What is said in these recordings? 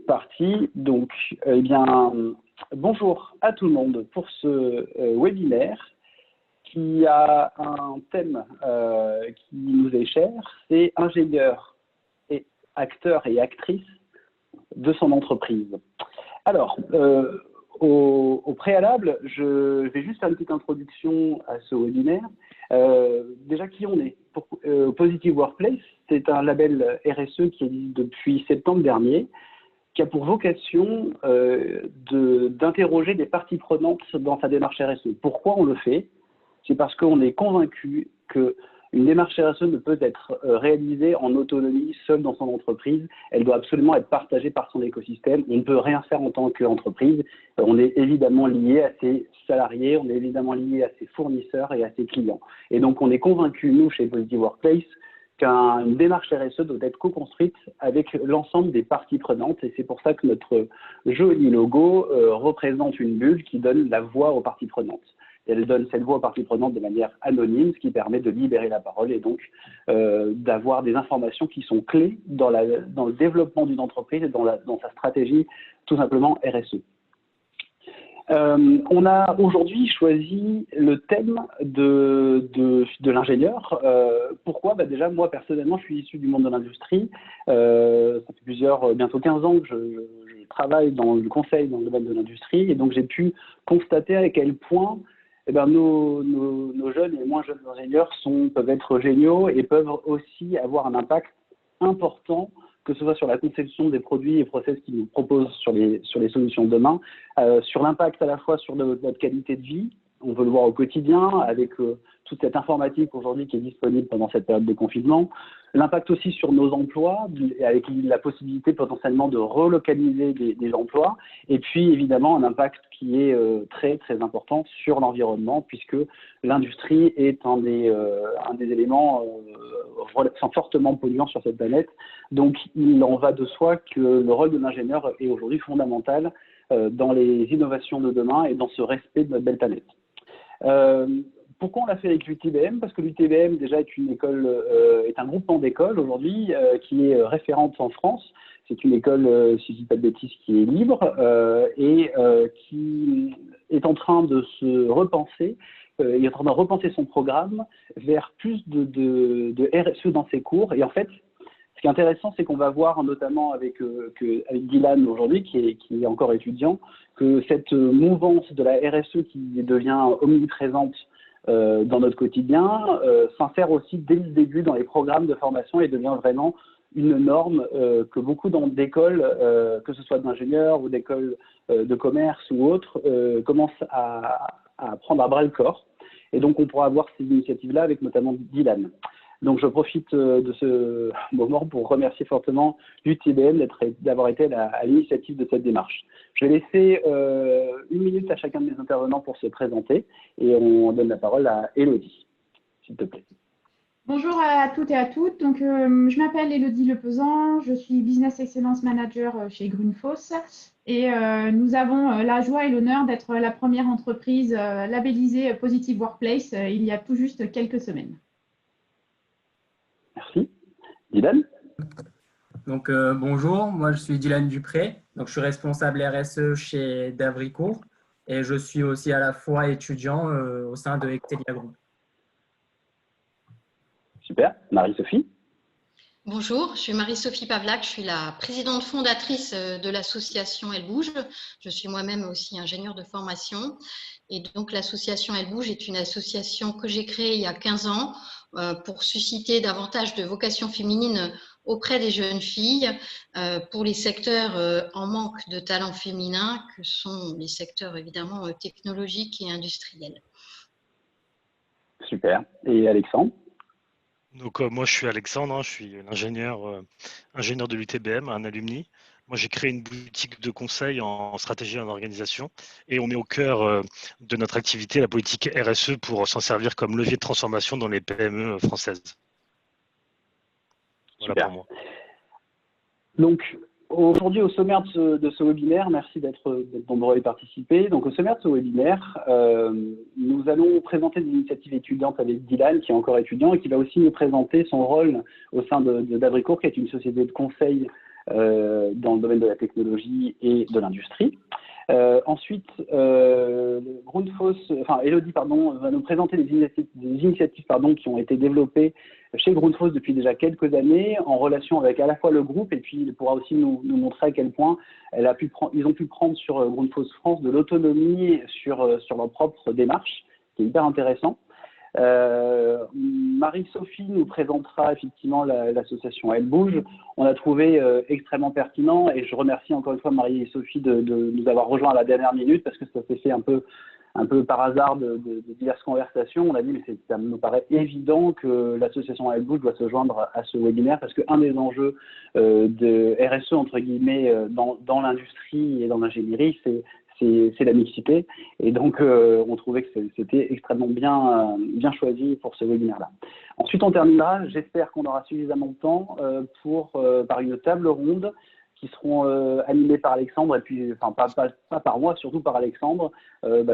parti. Donc, eh bien, bonjour à tout le monde pour ce webinaire qui a un thème qui nous est cher, c'est ingénieur et acteur et actrice de son entreprise. Alors, au préalable, je vais juste faire une petite introduction à ce webinaire. Déjà, qui on est? Positive Workplace, c'est un label RSE qui existe depuis septembre dernier, qui a pour vocation d'interroger des parties prenantes dans sa démarche RSE. Pourquoi on le fait? C'est parce qu'on est convaincu qu'une démarche RSE ne peut être réalisée en autonomie, seule dans son entreprise. Elle doit absolument être partagée par son écosystème. On ne peut rien faire en tant qu'entreprise. On est évidemment lié à ses salariés, on est évidemment lié à ses fournisseurs et à ses clients. Et donc, on est convaincu, nous, chez Positive Workplace, qu'une démarche RSE doit être co-construite avec l'ensemble des parties prenantes. Et c'est pour ça que notre joli logo représente une bulle qui donne la voix aux parties prenantes. Elle donne cette voix aux parties prenantes de manière anonyme, ce qui permet de libérer la parole et donc d'avoir des informations qui sont clés dans le développement d'une entreprise et dans sa stratégie, tout simplement RSE. On a aujourd'hui choisi le thème de l'ingénieur. Pourquoi? Déjà, moi, personnellement, je suis issu du monde de l'industrie. Ça fait bientôt 15 ans que je travaille dans le conseil dans le domaine de l'industrie. Et donc, j'ai pu constater à quel point nos jeunes et moins jeunes ingénieurs peuvent être géniaux et peuvent aussi avoir un impact important, que ce soit sur la conception des produits et process qu'ils nous proposent sur les solutions de demain, sur l'impact à la fois sur notre qualité de vie. On veut le voir au quotidien avec toute cette informatique aujourd'hui qui est disponible pendant cette période de confinement. L'impact aussi sur nos emplois, avec la possibilité potentiellement de relocaliser des emplois. Et puis évidemment un impact qui est très très important sur l'environnement, puisque l'industrie est un des éléments fortement polluants sur cette planète. Donc il en va de soi que le rôle de l'ingénieur est aujourd'hui fondamental dans les innovations de demain et dans ce respect de notre belle planète. Pourquoi on l'a fait avec l'UTBM? Parce que l'UTBM déjà est un groupement d'écoles aujourd'hui qui est référente en France. C'est une école, si je ne dis pas de bêtises, qui est libre et qui est en train de se repenser. Il est en train de repenser son programme vers plus de RSE dans ses cours. Et en fait, ce qui est intéressant, c'est qu'on va voir notamment avec Dylan aujourd'hui, qui est encore étudiant, que cette mouvance de la RSE qui devient omniprésente dans notre quotidien s'insère aussi dès le début dans les programmes de formation et devient vraiment une norme que beaucoup d'écoles, que ce soit d'ingénieurs ou d'écoles de commerce ou autres, commencent à prendre à bras le corps. Et donc, on pourra avoir ces initiatives-là avec notamment Dylan. Donc, je profite de ce moment pour remercier fortement l'UTBM d'avoir été à l'initiative de cette démarche. Je vais laisser 1 minute à chacun de mes intervenants pour se présenter et on donne la parole à Élodie, s'il te plaît. Bonjour à toutes et à toutes. Donc, je m'appelle Élodie Lepezan, je suis Business Excellence Manager chez Grundfos et nous avons la joie et l'honneur d'être la première entreprise labellisée Positive Workplace il y a tout juste quelques semaines. Merci. Dylan? Donc, bonjour, moi je suis Dylan Dupré, donc je suis responsable RSE chez Davricourt et je suis aussi à la fois étudiant au sein de Extelia Group. Super. Marie-Sophie? Bonjour, je suis Marie-Sophie Pavlac, je suis la présidente fondatrice de l'association Elle Bouge. Je suis moi-même aussi ingénieure de formation. Et donc l'association Elle Bouge est une association que j'ai créée il y a 15 ans pour susciter davantage de vocations féminines auprès des jeunes filles pour les secteurs en manque de talents féminins, que sont les secteurs évidemment technologiques et industriels. Super. Et Alexandre? Donc, moi, je suis Alexandre, je suis l'ingénieur de l'UTBM, un alumni. Moi, j'ai créé une boutique de conseil en stratégie et en organisation et on met au cœur de notre activité la politique RSE pour s'en servir comme levier de transformation dans les PME françaises. Voilà. Super. Pour moi. Donc, aujourd'hui, au sommaire de ce webinaire, merci d'être nombreux à y participer. Donc, au sommaire de ce webinaire, nous allons présenter des initiatives étudiantes avec Dylan, qui est encore étudiant, et qui va aussi nous présenter son rôle au sein d'Avricourt, qui est une société de conseil dans le domaine de la technologie et de l'industrie. Ensuite, Elodie va nous présenter des initiatives qui ont été développées chez Grundfos depuis déjà quelques années, en relation avec à la fois le groupe, et puis il pourra aussi nous montrer à quel point ils ont pu prendre sur Grundfos France de l'autonomie sur leur propre démarche, qui est hyper intéressant. Marie-Sophie nous présentera effectivement l'association Elle Bouge. On a trouvé extrêmement pertinent, et je remercie encore une fois Marie-Sophie de nous avoir rejoints à la dernière minute, parce que ça s'est fait un peu par hasard de diverses conversations. On a dit, mais ça me paraît évident que l'association Elle Bouge doit se joindre à ce webinaire, parce qu'un des enjeux de RSE, entre guillemets, dans l'industrie et dans l'ingénierie, c'est la mixité, et donc on trouvait que c'était extrêmement bien choisi pour ce webinaire-là. Ensuite, on terminera, j'espère qu'on aura suffisamment de temps par une table ronde qui seront animées par Alexandre, et puis pas par moi, surtout par Alexandre,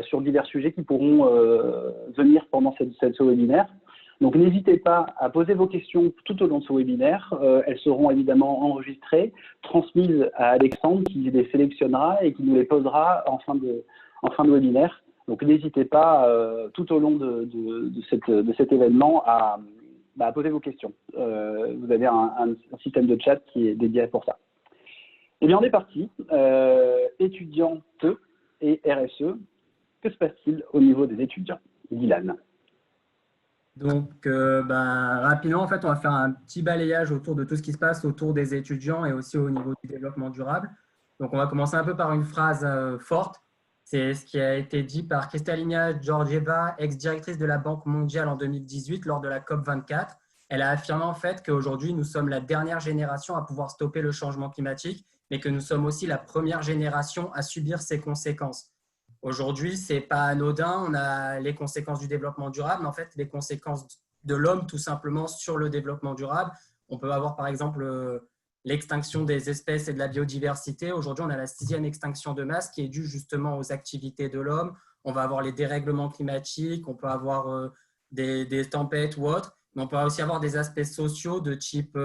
sur divers sujets qui pourront venir pendant ce webinaire. Donc n'hésitez pas à poser vos questions tout au long de ce webinaire. Elles seront évidemment enregistrées, transmises à Alexandre qui les sélectionnera et qui nous les posera en fin de webinaire. Donc n'hésitez pas tout au long de cet événement à poser vos questions. Vous avez un système de chat qui est dédié pour ça. Eh bien, on est parti. Étudiantes et RSE, que se passe-t-il au niveau des étudiants? Dylan. Donc, rapidement, en fait, on va faire un petit balayage autour de tout ce qui se passe autour des étudiants et aussi au niveau du développement durable. Donc, on va commencer un peu par une phrase forte. C'est ce qui a été dit par Kristalina Georgieva, ex-directrice de la Banque mondiale en 2018 lors de la COP24. Elle a affirmé en fait qu'aujourd'hui, nous sommes la dernière génération à pouvoir stopper le changement climatique, mais que nous sommes aussi la première génération à subir ses conséquences. Aujourd'hui, ce n'est pas anodin, on a les conséquences du développement durable, mais en fait, les conséquences de l'homme tout simplement sur le développement durable. On peut avoir par exemple l'extinction des espèces et de la biodiversité. Aujourd'hui, on a la 6e extinction de masse qui est due justement aux activités de l'homme. On va avoir les dérèglements climatiques, on peut avoir des tempêtes ou autres, mais on peut aussi avoir des aspects sociaux de type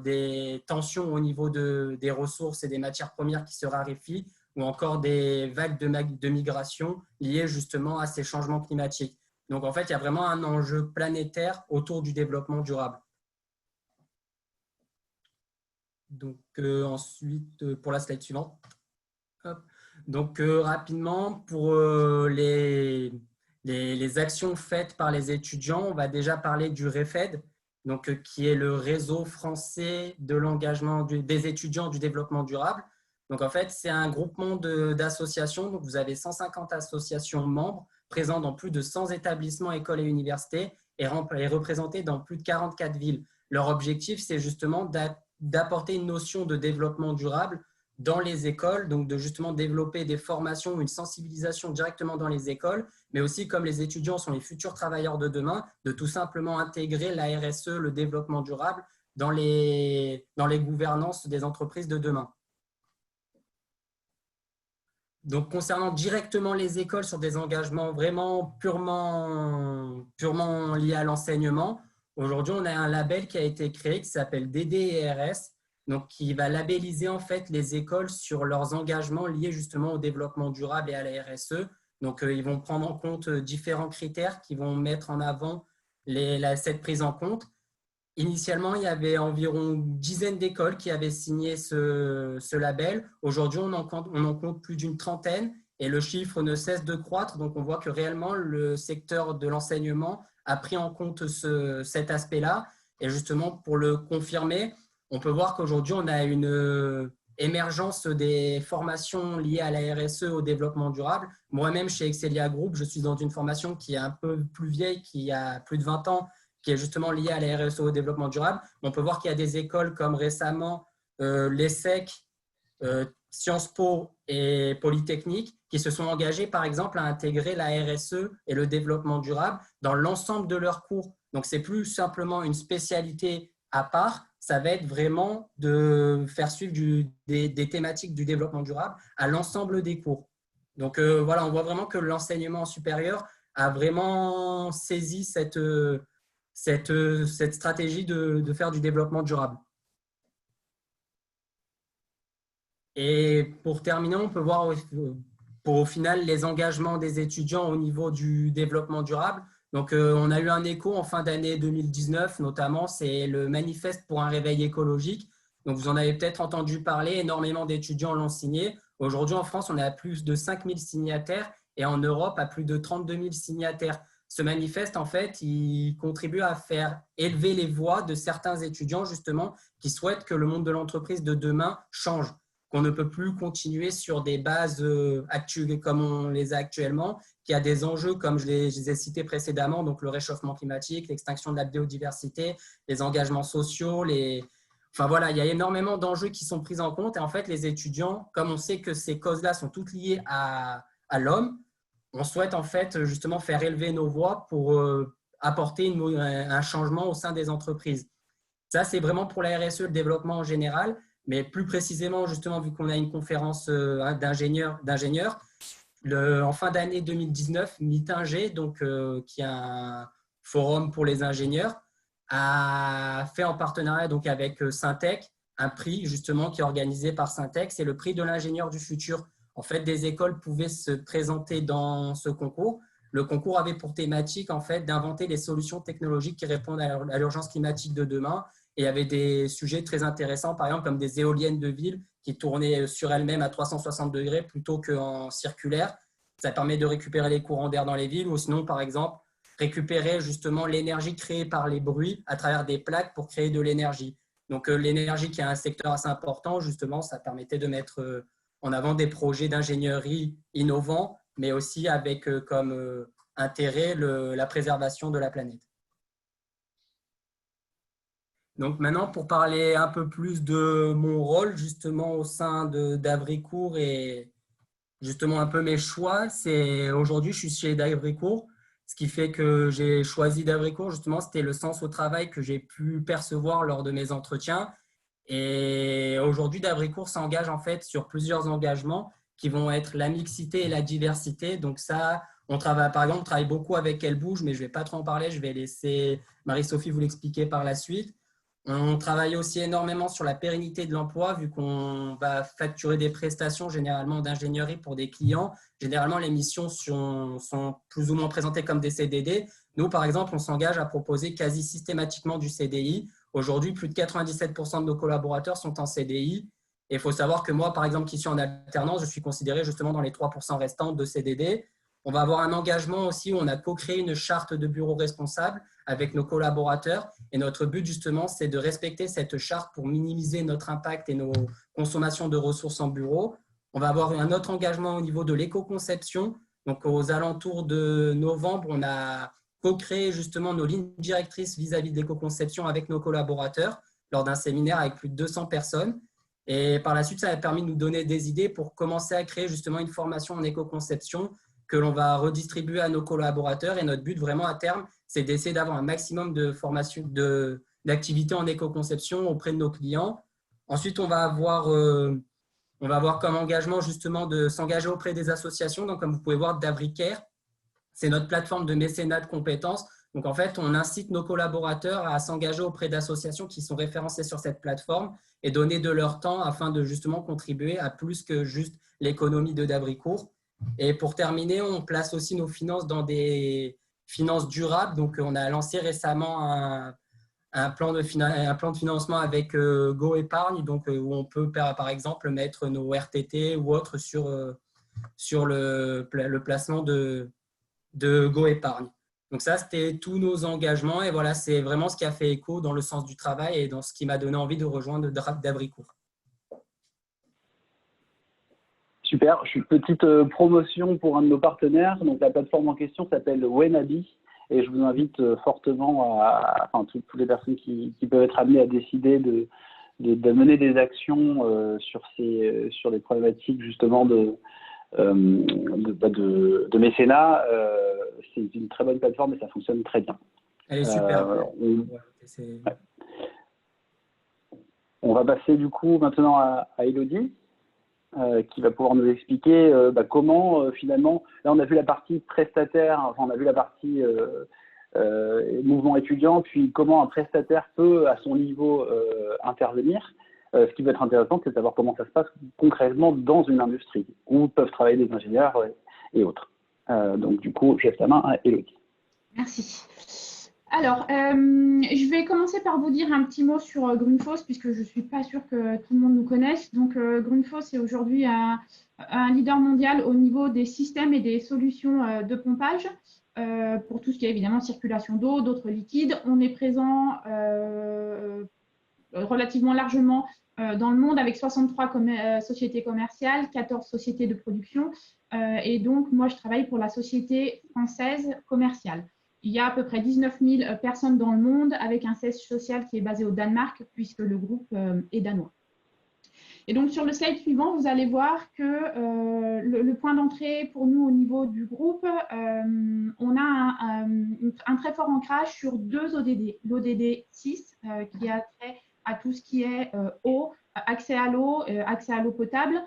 des tensions au niveau des ressources et des matières premières qui se raréfient, ou encore des vagues de migration liées justement à ces changements climatiques. Donc, en fait, il y a vraiment un enjeu planétaire autour du développement durable. Donc, ensuite, pour la slide suivante. Hop. Donc, rapidement, pour les actions faites par les étudiants, on va déjà parler du REFED, donc, qui est le réseau français de l'engagement des étudiants du développement durable. Donc, en fait, c'est un groupement d'associations. Donc, vous avez 150 associations membres présentes dans plus de 100 établissements, écoles et universités et représentées dans plus de 44 villes. Leur objectif, c'est justement d'apporter une notion de développement durable dans les écoles, donc de justement développer des formations, une sensibilisation directement dans les écoles, mais aussi comme les étudiants sont les futurs travailleurs de demain, de tout simplement intégrer la RSE, le développement durable, dans les gouvernances des entreprises de demain. Donc, concernant directement les écoles sur des engagements vraiment purement liés à l'enseignement, aujourd'hui, on a un label qui a été créé qui s'appelle DDRS, donc qui va labelliser en fait les écoles sur leurs engagements liés justement au développement durable et à la RSE. Donc, ils vont prendre en compte différents critères qui vont mettre en avant cette prise en compte. Initialement, il y avait environ une dizaine d'écoles qui avaient signé ce label. Aujourd'hui, on en compte plus d'une trentaine et le chiffre ne cesse de croître. Donc, on voit que réellement, le secteur de l'enseignement a pris en compte cet aspect-là. Et justement, pour le confirmer, on peut voir qu'aujourd'hui, on a une émergence des formations liées à la RSE, au développement durable. Moi-même, chez Excelia Group, je suis dans une formation qui est un peu plus vieille, qui a plus de 20 ans, qui est justement lié à la RSE au développement durable. On peut voir qu'il y a des écoles comme récemment l'ESSEC, Sciences Po et Polytechnique qui se sont engagées par exemple à intégrer la RSE et le développement durable dans l'ensemble de leurs cours. Donc, ce n'est plus simplement une spécialité à part, ça va être vraiment de faire suivre des thématiques du développement durable à l'ensemble des cours. Donc, voilà, on voit vraiment que l'enseignement supérieur a vraiment saisi cette stratégie de faire du développement durable. Et pour terminer, on peut voir au final les engagements des étudiants au niveau du développement durable. Donc, on a eu un écho en fin d'année 2019, notamment, c'est le manifeste pour un réveil écologique. Donc, vous en avez peut-être entendu parler, énormément d'étudiants l'ont signé. Aujourd'hui, en France, on est à plus de 5000 signataires et en Europe, à plus de 32 000 signataires. Ce manifeste, en fait, il contribue à faire élever les voix de certains étudiants, justement, qui souhaitent que le monde de l'entreprise de demain change, qu'on ne peut plus continuer sur des bases actuelles comme on les a actuellement, qu'il y a des enjeux, comme je les ai cités précédemment, donc le réchauffement climatique, l'extinction de la biodiversité, les engagements sociaux, Enfin voilà, il y a énormément d'enjeux qui sont pris en compte. Et en fait, les étudiants, comme on sait que ces causes-là sont toutes liées à l'homme, on souhaite en fait justement faire élever nos voix pour apporter un changement au sein des entreprises. Ça, c'est vraiment pour la RSE, le développement en général, mais plus précisément, justement, vu qu'on a une conférence d'ingénieurs, en fin d'année 2019, Mitinger, donc, qui est un forum pour les ingénieurs, a fait en partenariat donc, avec Syntec un prix justement qui est organisé par Syntec, c'est le prix de l'ingénieur du futur. En fait, des écoles pouvaient se présenter dans ce concours. Le concours avait pour thématique en fait, d'inventer des solutions technologiques qui répondent à l'urgence climatique de demain. Et il y avait des sujets très intéressants, par exemple comme des éoliennes de ville qui tournaient sur elles-mêmes à 360 degrés plutôt qu'en circulaire. Ça permet de récupérer les courants d'air dans les villes ou sinon, par exemple, récupérer justement l'énergie créée par les bruits à travers des plaques pour créer de l'énergie. Donc, l'énergie qui est un secteur assez important, justement, ça permettait de mettre en avant des projets d'ingénierie innovants, mais aussi avec comme intérêt la préservation de la planète. Donc maintenant, pour parler un peu plus de mon rôle justement au sein d'Avricourt et justement un peu mes choix, c'est aujourd'hui je suis chez d'Avricourt, ce qui fait que j'ai choisi d'Avricourt justement, c'était le sens au travail que j'ai pu percevoir lors de mes entretiens. Et aujourd'hui, d'Avricourt s'engage en fait sur plusieurs engagements qui vont être la mixité et la diversité. Donc ça, on travaille par exemple, on travaille beaucoup avec Elle Bouge, mais je ne vais pas trop en parler, je vais laisser Marie-Sophie vous l'expliquer par la suite. On travaille aussi énormément sur la pérennité de l'emploi, vu qu'on va facturer des prestations généralement d'ingénierie pour des clients. Généralement, les missions sont plus ou moins présentées comme des CDD. Nous, par exemple, on s'engage à proposer quasi systématiquement du CDI. Aujourd'hui, plus de 97% de nos collaborateurs sont en CDI. Et il faut savoir que moi, par exemple, qui suis en alternance, je suis considéré justement dans les 3% restants de CDD. On va avoir un engagement aussi où on a co-créé une charte de bureau responsable avec nos collaborateurs. Et notre but, justement, c'est de respecter cette charte pour minimiser notre impact et nos consommations de ressources en bureau. On va avoir un autre engagement au niveau de l'éco-conception. Donc, aux alentours de novembre, on a co-créé justement nos lignes directrices vis-à-vis de l'éco-conception avec nos collaborateurs lors d'un séminaire avec plus de 200 personnes. Et par la suite, ça a permis de nous donner des idées pour commencer à créer justement une formation en éco-conception que l'on va redistribuer à nos collaborateurs. Et notre but vraiment à terme, c'est d'essayer d'avoir un maximum de formation, d'activités en éco-conception auprès de nos clients. Ensuite, on va avoir comme engagement justement de s'engager auprès des associations. Donc, comme vous pouvez voir, d'Avricare, c'est notre plateforme de mécénat de compétences. Donc, en fait, on incite nos collaborateurs à s'engager auprès d'associations qui sont référencées sur cette plateforme et donner de leur temps afin de justement contribuer à plus que juste l'économie de d'Avricourt. Et pour terminer, on place aussi nos finances dans des finances durables. Donc, on a lancé récemment un plan de financement avec Go Épargne, donc, où on peut, par exemple, mettre nos RTT ou autres sur le placement de Go Épargne. Donc ça, c'était tous nos engagements. Et voilà, c'est vraiment ce qui a fait écho dans le sens du travail et dans ce qui m'a donné envie de rejoindre d'Avricourt. Super, je suis petite promotion pour un de nos partenaires. Donc la plateforme en question s'appelle Wenabi et je vous invite fortement toutes les personnes qui peuvent être amenées à décider de mener des actions sur les problématiques justement de mécénat. C'est une très bonne plateforme et ça fonctionne très bien. Elle est super. On va passer du coup maintenant à Elodie. Qui va pouvoir nous expliquer comment finalement, là on a vu la partie prestataire, on a vu la partie mouvement étudiant, puis comment un prestataire peut à son niveau intervenir. Ce qui peut être intéressant, c'est de savoir comment ça se passe concrètement dans une industrie, où peuvent travailler des ingénieurs et autres. Donc, du coup, je laisse la main à Élodie. Merci. Alors, je vais commencer par vous dire un petit mot sur Grundfos, puisque je ne suis pas sûre que tout le monde nous connaisse. Donc, Grundfos est aujourd'hui un leader mondial au niveau des systèmes et des solutions de pompage pour tout ce qui est évidemment circulation d'eau, d'autres liquides. On est présent relativement largement dans le monde avec 63 sociétés commerciales, 14 sociétés de production. Et donc, moi, je travaille pour la société française commerciale. Il y a à peu près 19 000 personnes dans le monde avec un siège social qui est basé au Danemark puisque le groupe est danois. Et donc, sur le slide suivant, vous allez voir que le point d'entrée pour nous au niveau du groupe, on a un très fort ancrage sur deux ODD. L'ODD 6 qui a trait à tout ce qui est eau, accès à l'eau potable,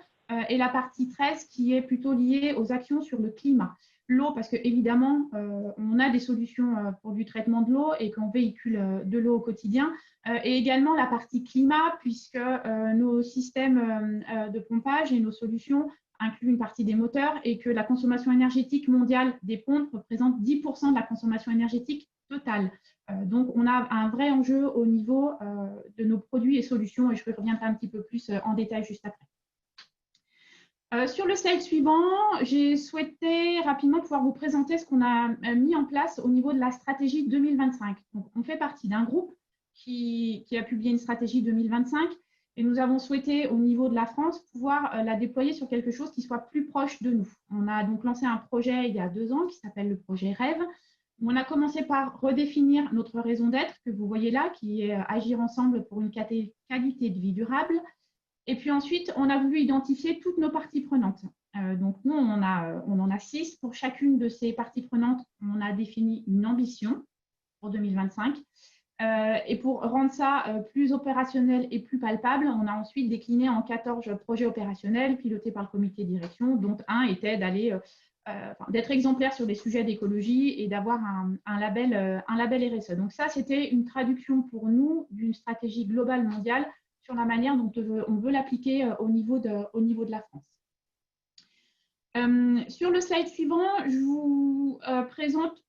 et la partie 13 qui est plutôt liée aux actions sur le climat. L'eau, parce qu'évidemment, on a des solutions pour du traitement de l'eau et qu'on véhicule de l'eau au quotidien. Et également la partie climat, puisque nos systèmes de pompage et nos solutions incluent une partie des moteurs et que la consommation énergétique mondiale des pompes représente 10% de la consommation énergétique totale. Donc, on a un vrai enjeu au niveau de nos produits et solutions et je reviendrai un petit peu plus en détail juste après. Sur le slide suivant, j'ai souhaité rapidement pouvoir vous présenter ce qu'on a mis en place au niveau de la stratégie 2025. Donc, on fait partie d'un groupe qui a publié une stratégie 2025 et nous avons souhaité au niveau de la France pouvoir la déployer sur quelque chose qui soit plus proche de nous. On a donc lancé un projet il y a 2 ans qui s'appelle le projet Rêve. On a commencé par redéfinir notre raison d'être que vous voyez là, qui est agir ensemble pour une qualité de vie durable. Et puis ensuite, on a voulu identifier toutes nos parties prenantes. Donc nous, on en a 6. Pour chacune de ces parties prenantes, on a défini une ambition pour 2025. Et pour rendre ça plus opérationnel et plus palpable, on a ensuite décliné en 14 projets opérationnels pilotés par le comité de direction, dont un était d'être exemplaire sur les sujets d'écologie et d'avoir un label RSE. Donc ça, c'était une traduction pour nous d'une stratégie globale mondiale sur la manière dont on veut l'appliquer au niveau de la France. Sur le slide suivant, je vous présente,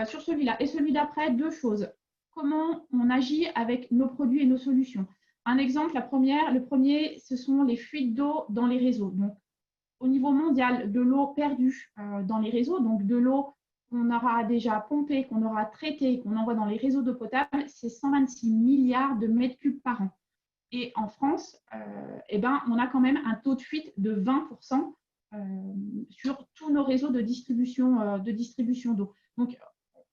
sur celui-là et celui d'après, 2 choses. Comment on agit avec nos produits et nos solutions. Un exemple, le premier, ce sont les fuites d'eau dans les réseaux. Donc, au niveau mondial, de l'eau perdue dans les réseaux, donc de l'eau qu'on aura déjà pompée, qu'on aura traitée, qu'on envoie dans les réseaux d'eau potable, c'est 126 milliards de mètres cubes par an. Et en France, on a quand même un taux de fuite de 20% sur tous nos réseaux de distribution d'eau. Donc,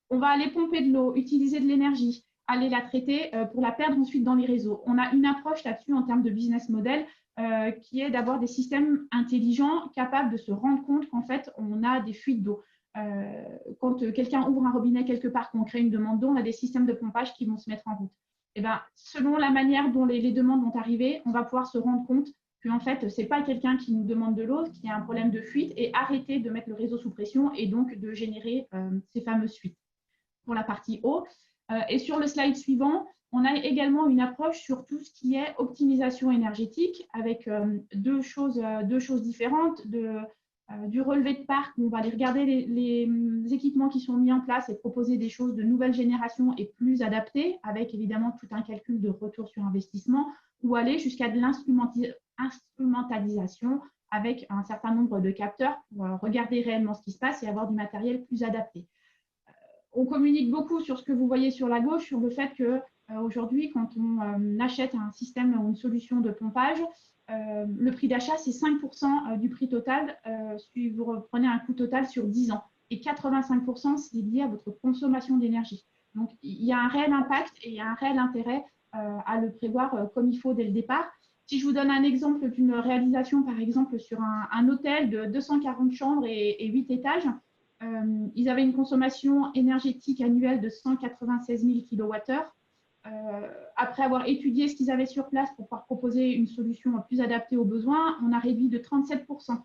on va aller pomper de l'eau, utiliser de l'énergie, aller la traiter pour la perdre ensuite dans les réseaux. On a une approche là-dessus en termes de business model qui est d'avoir des systèmes intelligents capables de se rendre compte qu'en fait, on a des fuites d'eau. Quand quelqu'un ouvre un robinet quelque part, qu'on crée une demande d'eau, on a des systèmes de pompage qui vont se mettre en route. Et selon la manière dont les demandes vont arriver, on va pouvoir se rendre compte qu'en fait, ce n'est pas quelqu'un qui nous demande de l'eau, qui a un problème de fuite, et arrêter de mettre le réseau sous pression et donc de générer ces fameuses fuites. Pour la partie eau. Et sur le slide suivant, on a également une approche sur tout ce qui est optimisation énergétique avec deux choses différentes. Du relevé de parc, où on va aller regarder les équipements qui sont mis en place et proposer des choses de nouvelle génération et plus adaptées, avec évidemment tout un calcul de retour sur investissement, ou aller jusqu'à de l'instrumentalisation avec un certain nombre de capteurs pour regarder réellement ce qui se passe et avoir du matériel plus adapté. On communique beaucoup sur ce que vous voyez sur la gauche, sur le fait qu'aujourd'hui, quand on achète un système ou une solution de pompage, le prix d'achat, c'est 5% du prix total si vous reprenez un coût total sur 10 ans. Et 85%, c'est lié à votre consommation d'énergie. Donc, il y a un réel impact et il y a un réel intérêt à le prévoir comme il faut dès le départ. Si je vous donne un exemple d'une réalisation, par exemple, sur un hôtel de 240 chambres et 8 étages, ils avaient une consommation énergétique annuelle de 196 000 kWh. Après avoir étudié ce qu'ils avaient sur place pour pouvoir proposer une solution plus adaptée aux besoins, on a réduit de 37%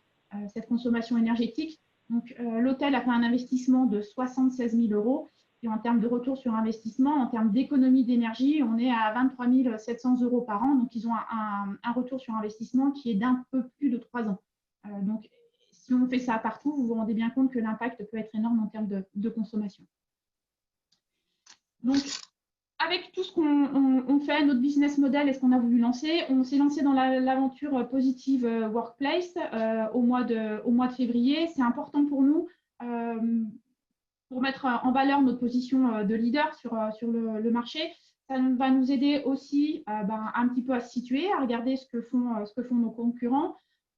cette consommation énergétique. Donc, l'hôtel a fait un investissement de 76 000 €. Et en termes de retour sur investissement, en termes d'économie d'énergie, on est à 23 700 € par an. Donc, ils ont un retour sur investissement qui est d'un peu plus de 3 ans. Donc, si on fait ça partout, vous vous rendez bien compte que l'impact peut être énorme en termes de consommation. Donc, avec tout ce qu'on fait, notre business model et ce qu'on a voulu lancer, on s'est lancé dans l'aventure Positive Workplace au mois de février. C'est important pour nous pour mettre en valeur notre position de leader sur le marché. Ça va nous aider aussi un petit peu à se situer, à regarder ce que font nos concurrents,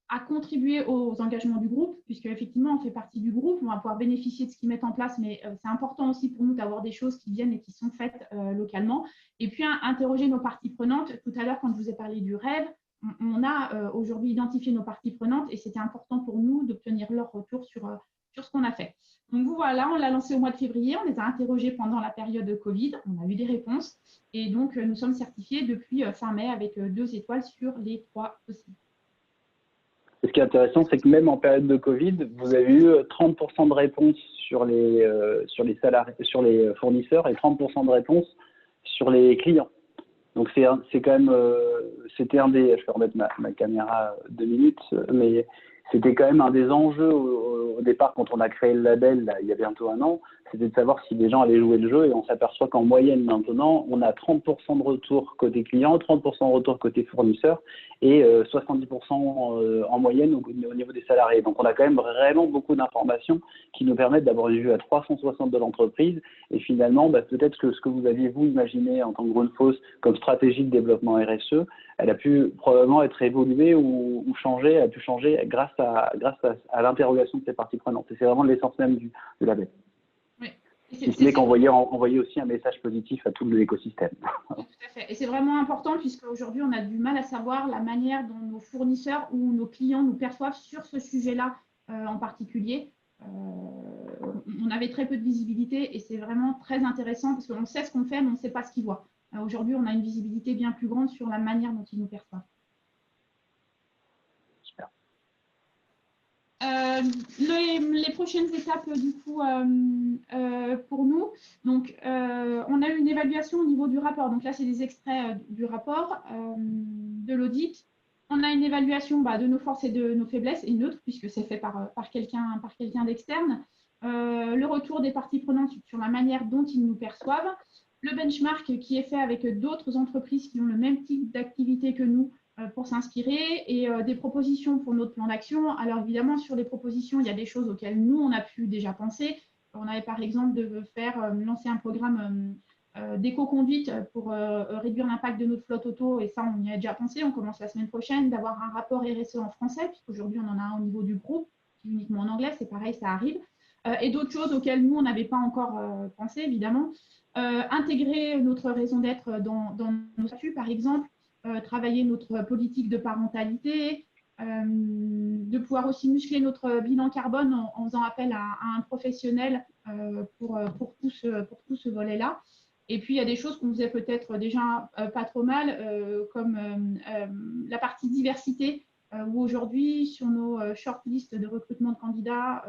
à contribuer aux engagements du groupe, puisque effectivement on fait partie du groupe, on va pouvoir bénéficier de ce qu'ils mettent en place, mais c'est important aussi pour nous d'avoir des choses qui viennent et qui sont faites localement. Et puis interroger nos parties prenantes. Tout à l'heure, quand je vous ai parlé du rêve, on a aujourd'hui identifié nos parties prenantes et c'était important pour nous d'obtenir leur retour sur ce qu'on a fait. Donc voilà, on l'a lancé au mois de février, on les a interrogés pendant la période de Covid, on a eu des réponses et donc nous sommes certifiés depuis fin mai avec 2 étoiles sur les 3 possibles. Et ce qui est intéressant, c'est que même en période de Covid, vous avez eu 30% de réponses sur les salariés, sur les fournisseurs et 30% de réponses sur les clients. Donc c'est quand même, c'était un des, je vais remettre ma caméra 2 minutes, mais c'était quand même un des enjeux au départ quand on a créé le label là, il y a bientôt 1 an, c'était de savoir si les gens allaient jouer le jeu et on s'aperçoit qu'en moyenne maintenant, on a 30% de retour côté client, 30% de retour côté fournisseur et 70% en moyenne au niveau des salariés. Donc on a quand même vraiment beaucoup d'informations qui nous permettent d'avoir une vue à 360 de l'entreprise et finalement peut-être que ce que vous aviez vous imaginé en tant que Grundfos comme stratégie de développement RSE, elle a pu probablement être évoluée ou changer, elle a pu changer grâce à l'interrogation de ces parties prenantes. Et c'est vraiment l'essence même du label. Oui. Si ce n'est qu'envoyer aussi un message positif à tout l'écosystème. Tout à fait. Et c'est vraiment important puisqu'aujourd'hui, on a du mal à savoir la manière dont nos fournisseurs ou nos clients nous perçoivent sur ce sujet-là en particulier. On avait très peu de visibilité et c'est vraiment très intéressant parce qu'on sait ce qu'on fait, mais on ne sait pas ce qu'ils voient. Aujourd'hui, on a une visibilité bien plus grande sur la manière dont ils nous perçoivent. Super. Les prochaines étapes du coup pour nous, donc on a eu une évaluation au niveau du rapport. Donc là, c'est des extraits du rapport de l'audit. On a une évaluation de nos forces et de nos faiblesses et neutre puisque c'est fait par quelqu'un d'externe. Le retour des parties prenantes sur la manière dont ils nous perçoivent. Le benchmark qui est fait avec d'autres entreprises qui ont le même type d'activité que nous pour s'inspirer et des propositions pour notre plan d'action. Alors évidemment, sur les propositions, il y a des choses auxquelles nous, on a pu déjà penser. On avait par exemple de lancer un programme d'éco-conduite pour réduire l'impact de notre flotte auto et ça, on y a déjà pensé. On commence la semaine prochaine d'avoir un rapport RSE en français puisqu'aujourd'hui, on en a un au niveau du groupe, uniquement en anglais, c'est pareil, ça arrive. Et d'autres choses auxquelles nous, on n'avait pas encore pensé, évidemment. Intégrer notre raison d'être dans nos statuts, par exemple, travailler notre politique de parentalité, de pouvoir aussi muscler notre bilan carbone en faisant appel à un professionnel pour tout ce volet-là. Et puis, il y a des choses qu'on faisait peut-être déjà pas trop mal, comme la partie diversité, où aujourd'hui, sur nos shortlists de recrutement de candidats,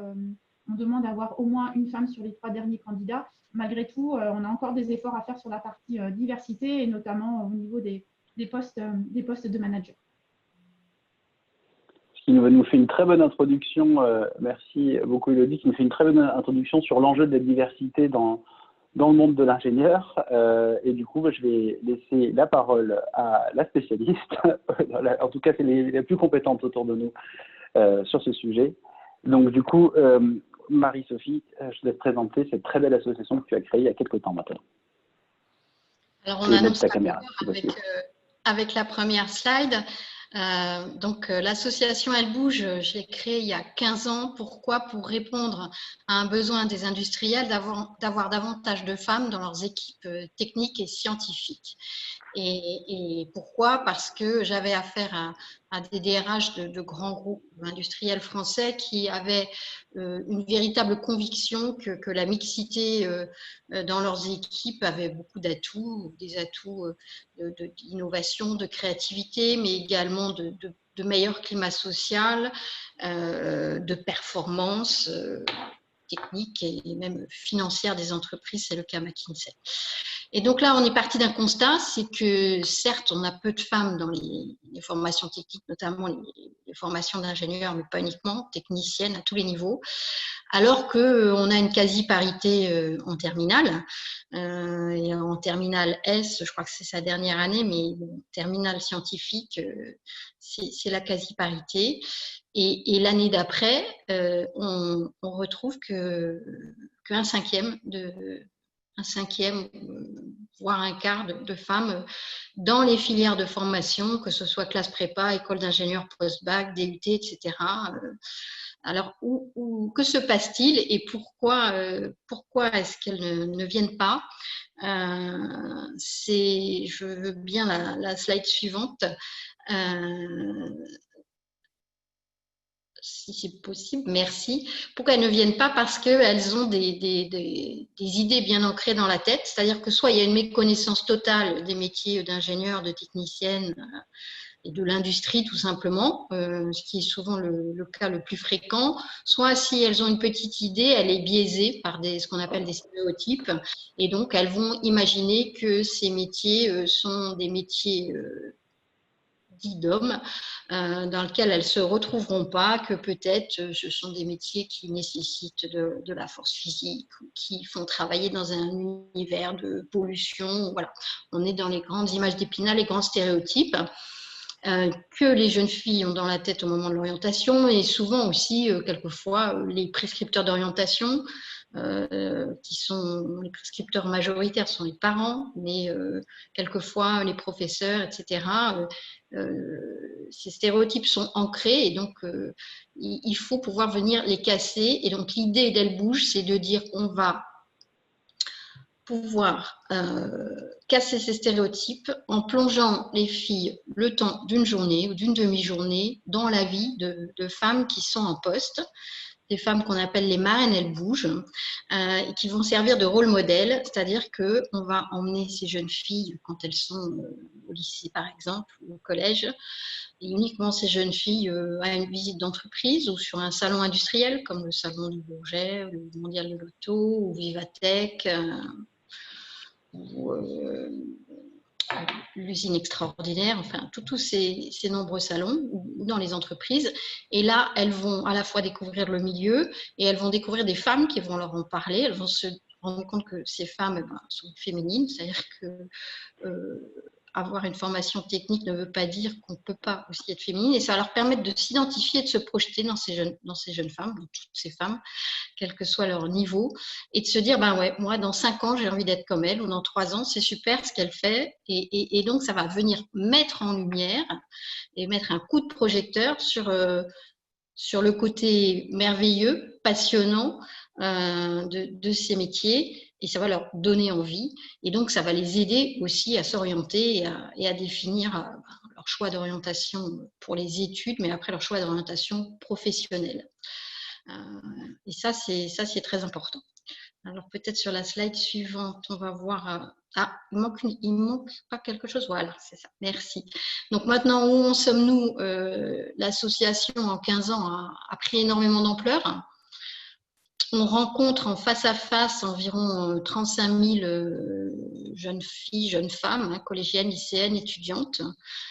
on demande d'avoir au moins une femme sur les 3 derniers candidats. Malgré tout, on a encore des efforts à faire sur la partie diversité et notamment au niveau des postes de manager. Ce qui nous fait une très bonne introduction, merci beaucoup Elodie, qui nous fait une très bonne introduction sur l'enjeu de la diversité dans le monde de l'ingénieur. Et du coup, je vais laisser la parole à la spécialiste, en tout cas c'est les plus compétentes autour de nous sur ce sujet. Donc du coup, Marie-Sophie, je te laisse présenter cette très belle association que tu as créée il y a quelques temps maintenant. Alors, on annonce ta caméra, avec la première slide. L'association Elle Bouge, je l'ai créée il y a 15 ans. Pourquoi? Pour répondre à un besoin des industriels d'avoir davantage de femmes dans leurs équipes techniques et scientifiques. Et pourquoi? Parce que j'avais affaire à des DRH de grands groupes industriels français qui avaient une véritable conviction que la mixité dans leurs équipes avait beaucoup d'atouts, des atouts d'innovation, de créativité, mais également de meilleur climat social, de performance. technique et même financière des entreprises, c'est le cas McKinsey. Et donc là, on est parti d'un constat, c'est que certes, on a peu de femmes dans les formations techniques, notamment les formations d'ingénieurs, mais pas uniquement, techniciennes à tous les niveaux, alors qu'on a une quasi-parité en terminale. Et en terminale S, je crois que c'est sa dernière année, mais terminale scientifique, c'est la quasi-parité. Et l'année d'après, on retrouve qu'un cinquième, voire un quart de femmes dans les filières de formation, que ce soit classe prépa, école d'ingénieur post-bac, DUT, etc. Alors, que se passe-t-il et pourquoi est-ce qu'elles ne viennent pas? Je veux bien la slide suivante. Si c'est possible, merci. Pourquoi elles ne viennent pas? Parce qu'elles ont des idées bien ancrées dans la tête, c'est-à-dire que soit il y a une méconnaissance totale des métiers d'ingénieur, de technicienne et de l'industrie tout simplement, ce qui est souvent le cas le plus fréquent, soit si elles ont une petite idée, elle est biaisée par ce qu'on appelle des stéréotypes, et donc elles vont imaginer que ces métiers sont des métiers dits d'hommes, dans lequel elles ne se retrouveront pas, que peut-être ce sont des métiers qui nécessitent de la force physique ou qui font travailler dans un univers de pollution. Voilà. On est dans les grandes images d'Épinal, les grands stéréotypes que les jeunes filles ont dans la tête au moment de l'orientation, et souvent aussi, quelquefois, les prescripteurs d'orientation, qui sont les prescripteurs majoritaires, sont les parents, mais quelquefois les professeurs, etc. Ces stéréotypes sont ancrés, et donc il faut pouvoir venir les casser. Et donc l'idée d'Elle Bouge, c'est de dire on va pouvoir casser ces stéréotypes en plongeant les filles le temps d'une journée ou d'une demi-journée dans la vie de femmes qui sont en poste, des femmes qu'on appelle les marraines Elles Bougent, et qui vont servir de rôle modèle, c'est-à-dire qu'on va emmener ces jeunes filles quand elles sont au lycée par exemple, ou au collège, et uniquement ces jeunes filles à une visite d'entreprise ou sur un salon industriel comme le salon du Bourget, le Mondial de l'Auto ou Vivatech, ou l'usine extraordinaire, enfin tous ces nombreux salons ou dans les entreprises. Et là, elles vont à la fois découvrir le milieu et elles vont découvrir des femmes qui vont leur en parler. Elles vont se rendre compte que ces femmes sont féminines, c'est-à-dire que avoir une formation technique ne veut pas dire qu'on ne peut pas aussi être féminine, et ça va leur permettre de s'identifier et de se projeter dans ces jeunes femmes, dans toutes ces femmes, quel que soit leur niveau, et de se dire, ben ouais, moi, dans 5 ans, j'ai envie d'être comme elle, ou dans 3 ans, c'est super ce qu'elle fait, et donc ça va venir mettre en lumière et mettre un coup de projecteur sur le côté merveilleux, passionnant de ces métiers, et ça va leur donner envie, et donc ça va les aider aussi à s'orienter et à définir leur choix d'orientation pour les études, mais après leur choix d'orientation professionnelle. Et ça, c'est très important. Alors peut-être sur la slide suivante, on va voir… il manque pas quelque chose. Voilà, c'est ça. Merci. Donc maintenant, où en sommes-nous? L'association en 15 ans a pris énormément d'ampleur. On rencontre en face à face environ 35 000 jeunes filles, jeunes femmes, collégiennes, lycéennes, étudiantes,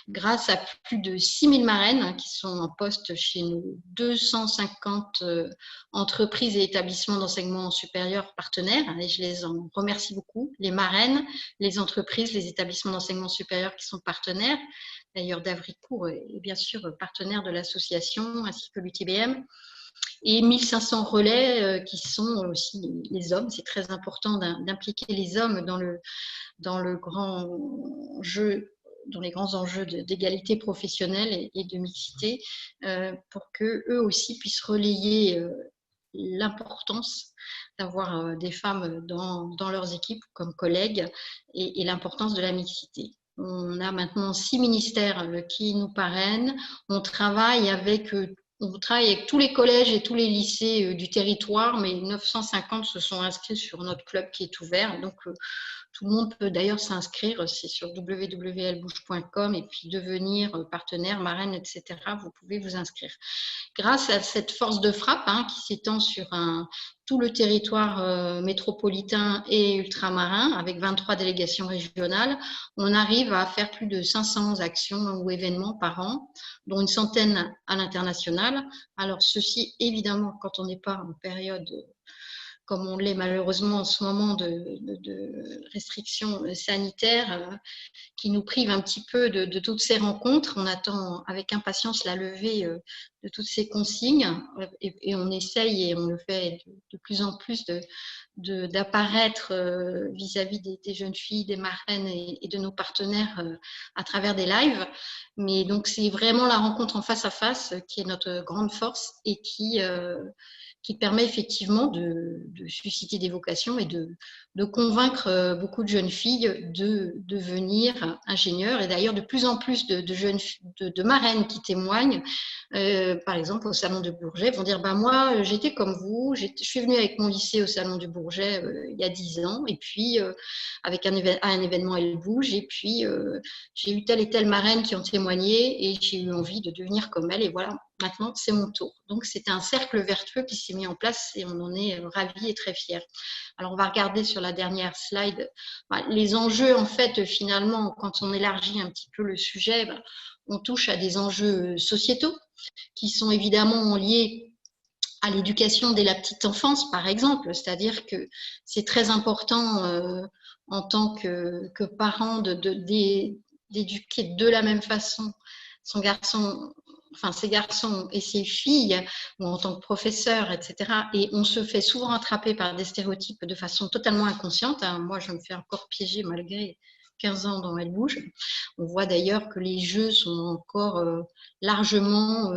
grâce à plus de 6 000 marraines qui sont en poste chez nous, 250 entreprises et établissements d'enseignement supérieur partenaires, et je les en remercie beaucoup, les marraines, les entreprises, les établissements d'enseignement supérieur qui sont partenaires. D'ailleurs, Davricourt est bien sûr partenaire de l'association, ainsi que l'UTBM. Et 1500 relais qui sont aussi les hommes. C'est très important d'impliquer les hommes dans le grand jeu, dans les grands enjeux d'égalité professionnelle et de mixité, pour qu'eux aussi puissent relayer l'importance d'avoir des femmes dans leurs équipes comme collègues, et l'importance de la mixité. On a maintenant 6 ministères qui nous parrainent. On travaille avec tous les collèges et tous les lycées du territoire, mais 950 se sont inscrits sur notre club qui est ouvert. Donc, tout le monde peut d'ailleurs s'inscrire. C'est sur www.ellebouge.com, et puis devenir partenaire, marraine, etc. Vous pouvez vous inscrire. grâce à cette force de frappe qui s'étend sur tout le territoire métropolitain et ultramarin, avec 23 délégations régionales, on arrive à faire plus de 500 actions ou événements par an, dont une centaine à l'international. Alors ceci, évidemment, quand on n'est pas en période comme on l'est malheureusement en ce moment de restrictions sanitaires qui nous privent un petit peu de toutes ces rencontres. On attend avec impatience la levée de toutes ces consignes et on essaye et on le fait de plus en plus d'apparaître vis-à-vis des jeunes filles, des marraines et de nos partenaires à travers des lives. Mais donc c'est vraiment la rencontre en face à face qui est notre grande force et qui permet effectivement de susciter des vocations et de convaincre beaucoup de jeunes filles de devenir ingénieurs. Et d'ailleurs, de plus en plus de marraines qui témoignent, par exemple au Salon de Bourget, vont dire moi, j'étais comme vous, je suis venue avec mon lycée au Salon du Bourget il y a 10 ans, et puis avec un événement Elle Bouge, et puis j'ai eu telle et telle marraine qui ont témoigné, et j'ai eu envie de devenir comme elle, et voilà. Maintenant, c'est mon tour. Donc, c'était un cercle vertueux qui s'est mis en place et on en est ravis et très fiers. Alors, on va regarder sur la dernière slide les enjeux, en fait, finalement, quand on élargit un petit peu le sujet, on touche à des enjeux sociétaux qui sont évidemment liés à l'éducation dès la petite enfance, par exemple. C'est-à-dire que c'est très important en tant que parent d'éduquer de la même façon son garçon, enfin ses garçons et ses filles, ou en tant que professeur, etc. Et on se fait souvent attraper par des stéréotypes de façon totalement inconsciente. Moi, je me fais encore piéger malgré 15 ans dans Elle Bouge. On voit d'ailleurs que les jeux sont encore largement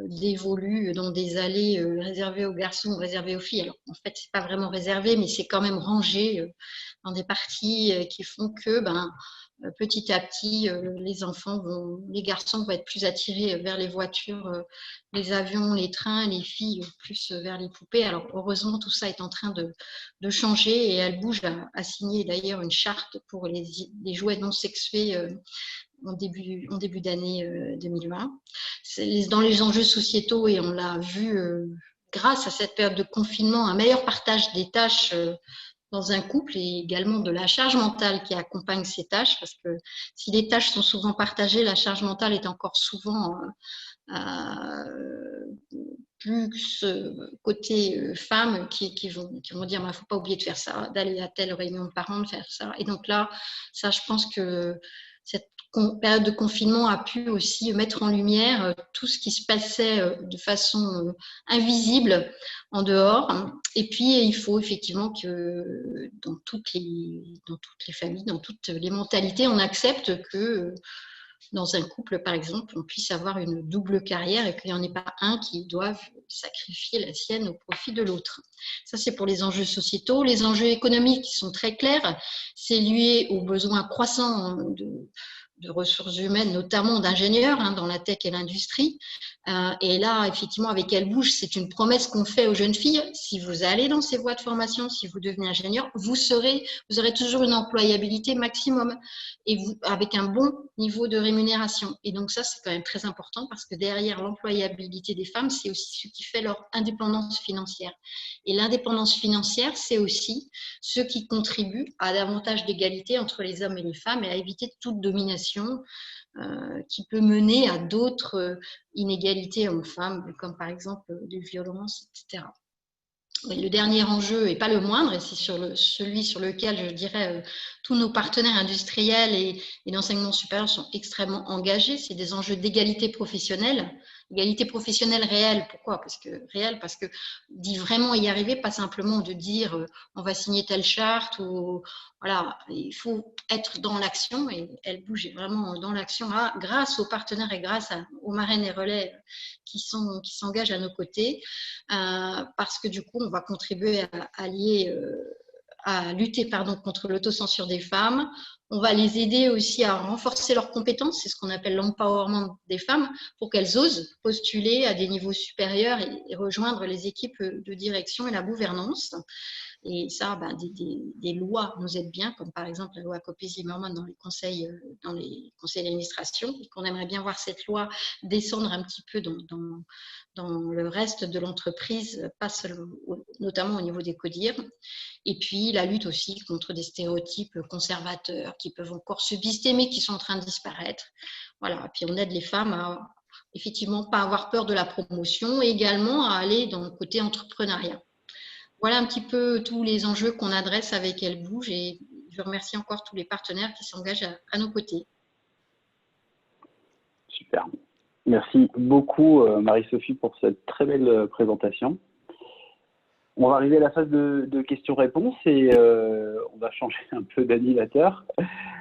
dévolus dans des allées réservées aux garçons ou réservées aux filles. Alors, en fait, c'est pas vraiment réservé, mais c'est quand même rangé dans des parties qui font que petit à petit, les garçons vont être plus attirés vers les voitures, les avions, les trains, les filles plus vers les poupées. Alors heureusement, tout ça est en train de changer et Elle Bouge a signé d'ailleurs une charte pour les jouets non sexués en début d'année 2020. Dans les enjeux sociétaux, et on l'a vu grâce à cette période de confinement, un meilleur partage des tâches dans un couple et également de la charge mentale qui accompagne ces tâches, parce que si les tâches sont souvent partagées, la charge mentale est encore souvent plus côté femmes qui vont dire il ne faut pas oublier de faire ça, d'aller à telle réunion de parents, de faire ça. Et donc là, ça, je pense que cette période de confinement a pu aussi mettre en lumière tout ce qui se passait de façon invisible en dehors. Et puis, il faut effectivement que dans toutes les familles, dans toutes les mentalités, on accepte que dans un couple, par exemple, on puisse avoir une double carrière et qu'il n'y en ait pas un qui doive sacrifier la sienne au profit de l'autre. Ça, c'est pour les enjeux sociétaux. Les enjeux économiques qui sont très clairs, c'est lié aux besoins croissants de ressources humaines, notamment d'ingénieurs dans la tech et l'industrie. Et là, effectivement, avec Elle Bouge, c'est une promesse qu'on fait aux jeunes filles. Si vous allez dans ces voies de formation, si vous devenez ingénieur, vous aurez toujours une employabilité maximum et avec un bon niveau de rémunération. Et donc ça, c'est quand même très important parce que derrière l'employabilité des femmes, c'est aussi ce qui fait leur indépendance financière. Et l'indépendance financière, c'est aussi ce qui contribue à davantage d'égalité entre les hommes et les femmes et à éviter toute domination qui peut mener à d'autres inégalités hommes-femmes, comme par exemple des violences, etc. Mais le dernier enjeu, et pas le moindre, et c'est celui sur lequel je dirais tous nos partenaires industriels et d'enseignement supérieur sont extrêmement engagés, c'est des enjeux d'égalité professionnelle. Égalité professionnelle réelle, pourquoi? Parce que d'y vraiment y arriver, pas simplement de dire on va signer telle charte, ou voilà, il faut être dans l'action, et Elle Bouge est vraiment dans l'action grâce aux partenaires et grâce aux marraines et relais qui s'engagent à nos côtés, parce que du coup on va contribuer à lutter contre l'autocensure des femmes, On va les aider aussi à renforcer leurs compétences, c'est ce qu'on appelle l'empowerment des femmes, pour qu'elles osent postuler à des niveaux supérieurs et rejoindre les équipes de direction et la gouvernance. Et ça, des lois nous aident bien, comme par exemple la loi Copé-Zimmermann dans les conseils d'administration, et qu'on aimerait bien voir cette loi descendre un petit peu dans le reste de l'entreprise, pas seulement, notamment au niveau des CODIR. Et puis la lutte aussi contre des stéréotypes conservateurs qui peuvent encore subsister, mais qui sont en train de disparaître. Voilà. Puis on aide les femmes à effectivement pas avoir peur de la promotion et également à aller dans le côté entrepreneuriat. Voilà un petit peu tous les enjeux qu'on adresse avec Elle Bouge, et je remercie encore tous les partenaires qui s'engagent à nos côtés. Super. Merci beaucoup Marie-Sophie pour cette très belle présentation. On va arriver à la phase de questions-réponses et on va changer un peu d'animateur.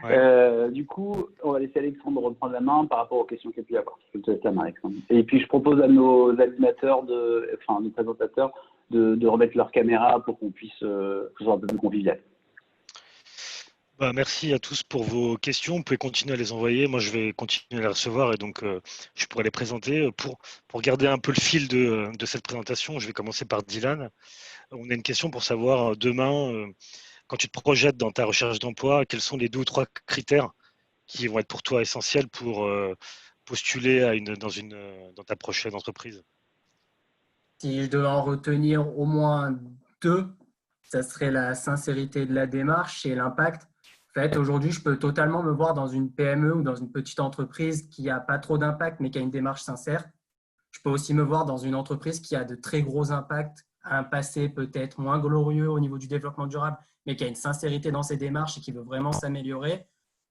Ouais. Du coup, on va laisser Alexandre reprendre la main par rapport aux questions qu'il y a pu y avoir. Je te laisse la main, Alexandre. Et puis, je propose à nos animateurs, nos présentateurs, de remettre leur caméra pour qu'on puisse que ce soit un peu plus convivial. Merci à tous pour vos questions. Vous pouvez continuer à les envoyer. Moi, je vais continuer à les recevoir et donc je pourrai les présenter. Pour garder un peu le fil de cette présentation, je vais commencer par Dylan. On a une question pour savoir demain, quand tu te projettes dans ta recherche d'emploi, quels sont les 2 ou 3 critères qui vont être pour toi essentiels pour postuler dans ta prochaine entreprise? Si je devais en retenir au moins 2, ça serait la sincérité de la démarche et l'impact. En fait, aujourd'hui, je peux totalement me voir dans une PME ou dans une petite entreprise qui n'a pas trop d'impact, mais qui a une démarche sincère. Je peux aussi me voir dans une entreprise qui a de très gros impacts, un passé peut-être moins glorieux au niveau du développement durable, mais qui a une sincérité dans ses démarches et qui veut vraiment s'améliorer.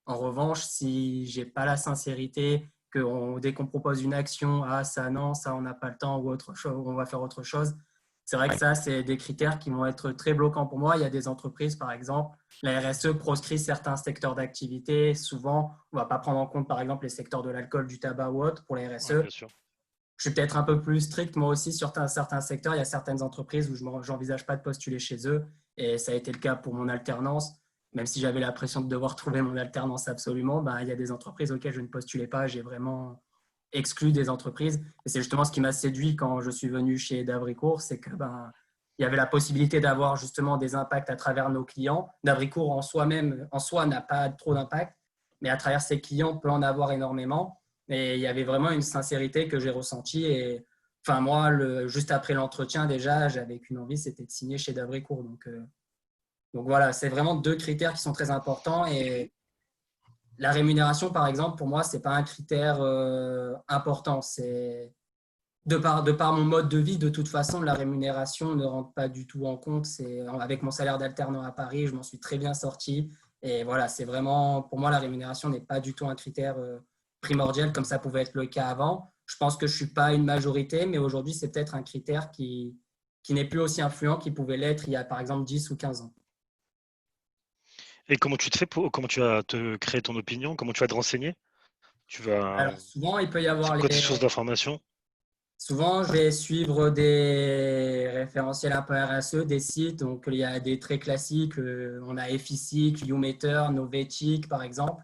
En revanche, si je n'ai pas la sincérité, que dès qu'on propose une action, ça non, ça on n'a pas le temps ou autre chose, on va faire autre chose. C'est vrai que ça, c'est des critères qui vont être très bloquants pour moi. Il y a des entreprises, par exemple, la RSE proscrit certains secteurs d'activité. Souvent, on ne va pas prendre en compte, par exemple, les secteurs de l'alcool, du tabac ou autre pour la RSE. Ouais, bien sûr. Je suis peut-être un peu plus strict, moi aussi, sur certains secteurs. Il y a certaines entreprises où je n'envisage pas de postuler chez eux. Et ça a été le cas pour mon alternance. Même si j'avais la pression de devoir trouver mon alternance absolument, il y a des entreprises auxquelles je ne postulais pas. J'ai vraiment exclu des entreprises. Et c'est justement ce qui m'a séduit quand je suis venu chez Davricourt, c'est que il y avait la possibilité d'avoir justement des impacts à travers nos clients. Davricourt en soi n'a pas trop d'impact, mais à travers ses clients peut en avoir énormément. Et il y avait vraiment une sincérité que j'ai ressentie. Et enfin, moi, juste après l'entretien, déjà, j'avais qu'une envie, c'était de signer chez Davricourt. Donc voilà, c'est vraiment 2 critères qui sont très importants. Et la rémunération, par exemple, pour moi, ce n'est pas un critère important. C'est de par mon mode de vie, de toute façon, la rémunération ne rentre pas du tout en compte. Avec mon salaire d'alternant à Paris, je m'en suis très bien sorti. Et voilà, c'est vraiment, pour moi, la rémunération n'est pas du tout un critère primordial comme ça pouvait être le cas avant. Je pense que je ne suis pas une majorité, mais aujourd'hui, c'est peut-être un critère qui n'est plus aussi influent qu'il pouvait l'être il y a, par exemple, 10 ou 15 ans. Et comment tu vas te créer ton opinion? Comment tu vas te renseigner? Alors souvent, il peut y avoir des sources d'information? Souvent, je vais suivre des référentiels un peu RSE, des sites. Donc, il y a des très classiques. On a Efficic, YouMeter, Novetic, par exemple,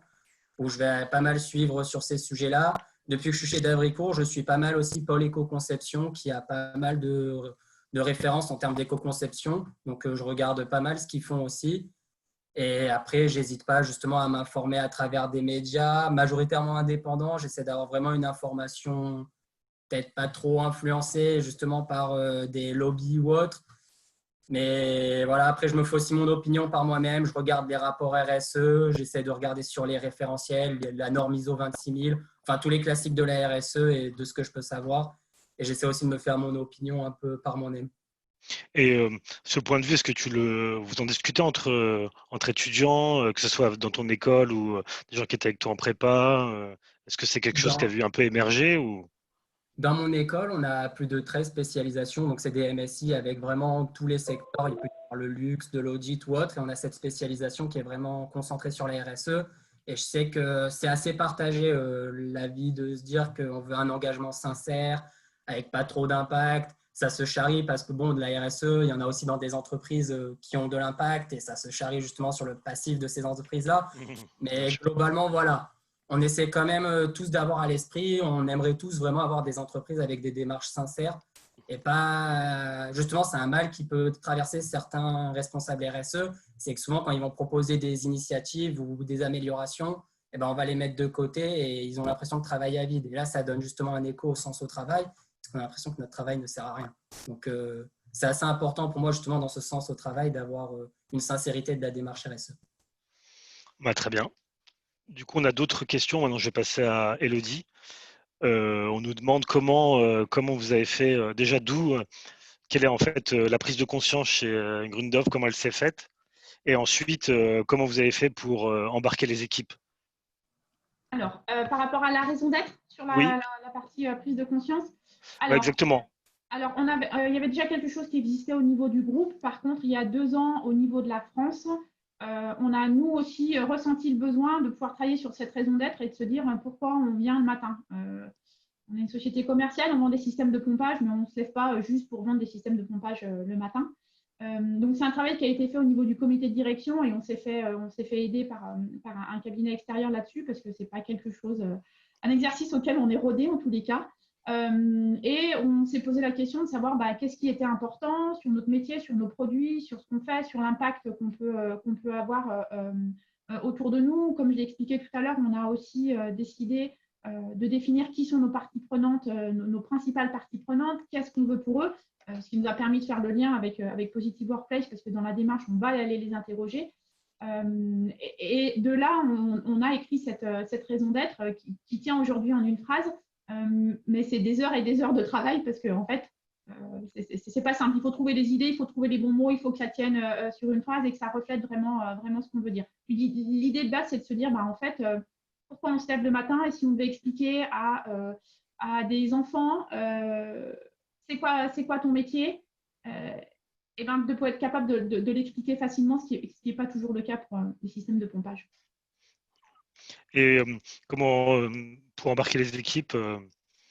où je vais pas mal suivre sur ces sujets-là. Depuis que je suis chez Davricourt, je suis pas mal aussi Pôle Éco-Conception, qui a pas mal de références en termes d'éco-conception. Donc, je regarde pas mal ce qu'ils font aussi. Et après, j'hésite pas justement à m'informer à travers des médias majoritairement indépendants. J'essaie d'avoir vraiment une information peut-être pas trop influencée justement par des lobbies ou autres. Mais voilà, après, je me fais aussi mon opinion par moi-même. Je regarde les rapports RSE, j'essaie de regarder sur les référentiels, la norme ISO 26000, enfin tous les classiques de la RSE et de ce que je peux savoir. Et j'essaie aussi de me faire mon opinion un peu par moi-même. Et ce point de vue, est-ce que vous en discutez entre étudiants, que ce soit dans ton école ou des gens qui étaient avec toi en prépa? Est-ce que c'est quelque chose qui a vu un peu émerger ou... Dans mon école, on a plus de 13 spécialisations. Donc, c'est des MSI avec vraiment tous les secteurs. Il peut y avoir le luxe, de l'audit ou autre. Et on a cette spécialisation qui est vraiment concentrée sur la RSE. Et je sais que c'est assez partagé l'avis de se dire qu'on veut un engagement sincère, avec pas trop d'impact, ça se charrie parce que bon, de la RSE, il y en a aussi dans des entreprises qui ont de l'impact et ça se charrie justement sur le passif de ces entreprises-là. Mais globalement, voilà, on essaie quand même tous d'avoir à l'esprit, on aimerait tous vraiment avoir des entreprises avec des démarches sincères et pas, justement, c'est un mal qui peut traverser certains responsables RSE, c'est que souvent quand ils vont proposer des initiatives ou des améliorations, eh ben, on va les mettre de côté et ils ont l'impression de travailler à vide. Et là, ça donne justement un écho au sens au travail, parce qu'on a l'impression que notre travail ne sert à rien. Donc, c'est assez important pour moi, justement, dans ce sens au travail, d'avoir une sincérité de la démarche RSE. Bah, très bien. Du coup, on a d'autres questions. Maintenant, je vais passer à Elodie. On nous demande comment vous avez fait, déjà quelle est en fait la prise de conscience chez Grundov, comment elle s'est faite, et ensuite comment vous avez fait pour embarquer les équipes. Alors, par rapport à la raison d'être sur Oui. la partie prise de conscience, Ouais, exactement. Alors, il y avait déjà quelque chose qui existait au niveau du groupe. Par contre, il y a 2 ans, au niveau de la France, on a nous aussi ressenti le besoin de pouvoir travailler sur cette raison d'être et de se dire pourquoi on vient le matin. On est une société commerciale, on vend des systèmes de pompage, mais on ne se lève pas juste pour vendre des systèmes de pompage le matin. Donc, c'est un travail qui a été fait au niveau du comité de direction et on s'est fait aider par un cabinet extérieur là-dessus parce que ce n'est pas quelque chose, un exercice auquel on est rodé en tous les cas. Et on s'est posé la question de savoir qu'est-ce qui était important sur notre métier, sur nos produits, sur ce qu'on fait, sur l'impact qu'on peut avoir autour de nous. Comme je l'ai expliqué tout à l'heure, on a aussi décidé de définir qui sont nos parties prenantes, nos principales parties prenantes, qu'est-ce qu'on veut pour eux, ce qui nous a permis de faire le lien avec Positive Workplace, parce que dans la démarche, on va aller les interroger. Et de là, on a écrit cette raison d'être qui tient aujourd'hui en une phrase, mais c'est des heures et des heures de travail parce qu'en fait, c'est pas simple. Il faut trouver des idées, il faut trouver les bons mots, il faut que ça tienne sur une phrase et que ça reflète vraiment ce qu'on veut dire. L'idée de base, c'est de se dire, en fait, pourquoi on se lève le matin et si on devait expliquer à des enfants c'est quoi ton métier, et de pouvoir être capable de l'expliquer facilement, ce qui n'est pas toujours le cas pour les systèmes de pompage. Et comment, pour embarquer les équipes,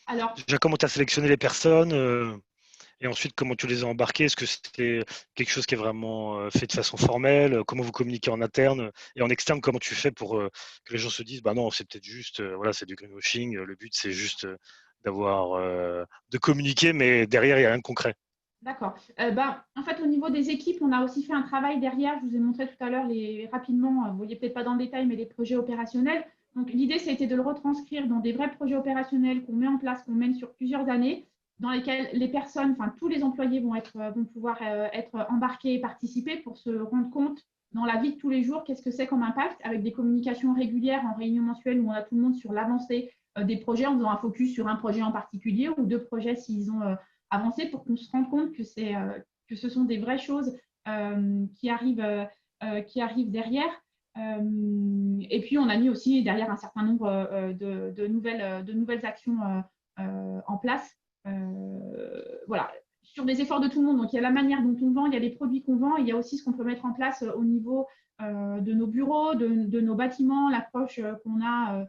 Alors, déjà comment tu as sélectionné les personnes et ensuite comment tu les as embarquées? Est-ce que c'était quelque chose qui est vraiment fait de façon formelle? Comment vous communiquez en interne et en externe? Comment tu fais pour que les gens se disent non, c'est peut-être juste, voilà, c'est du greenwashing, le but c'est juste de communiquer, mais derrière il n'y a rien de concret. D'accord. En fait, au niveau des équipes, on a aussi fait un travail derrière. Je vous ai montré tout à l'heure rapidement, vous ne voyez peut-être pas dans le détail, mais les projets opérationnels. Donc, l'idée, ça a été de le retranscrire dans des vrais projets opérationnels qu'on met en place, qu'on mène sur plusieurs années, dans lesquels les personnes, tous les employés vont pouvoir être embarqués et participer pour se rendre compte dans la vie de tous les jours qu'est-ce que c'est comme impact, avec des communications régulières en réunion mensuelle où on a tout le monde sur l'avancée des projets en faisant un focus sur un projet en particulier ou 2 projets s'ils ont avancer pour qu'on se rende compte que ce sont des vraies choses qui arrivent derrière. Et puis, on a mis aussi derrière un certain nombre de nouvelles actions en place. Voilà, sur des efforts de tout le monde. Donc, il y a la manière dont on vend, il y a les produits qu'on vend, il y a aussi ce qu'on peut mettre en place au niveau de nos bureaux, de nos bâtiments, l'approche qu'on a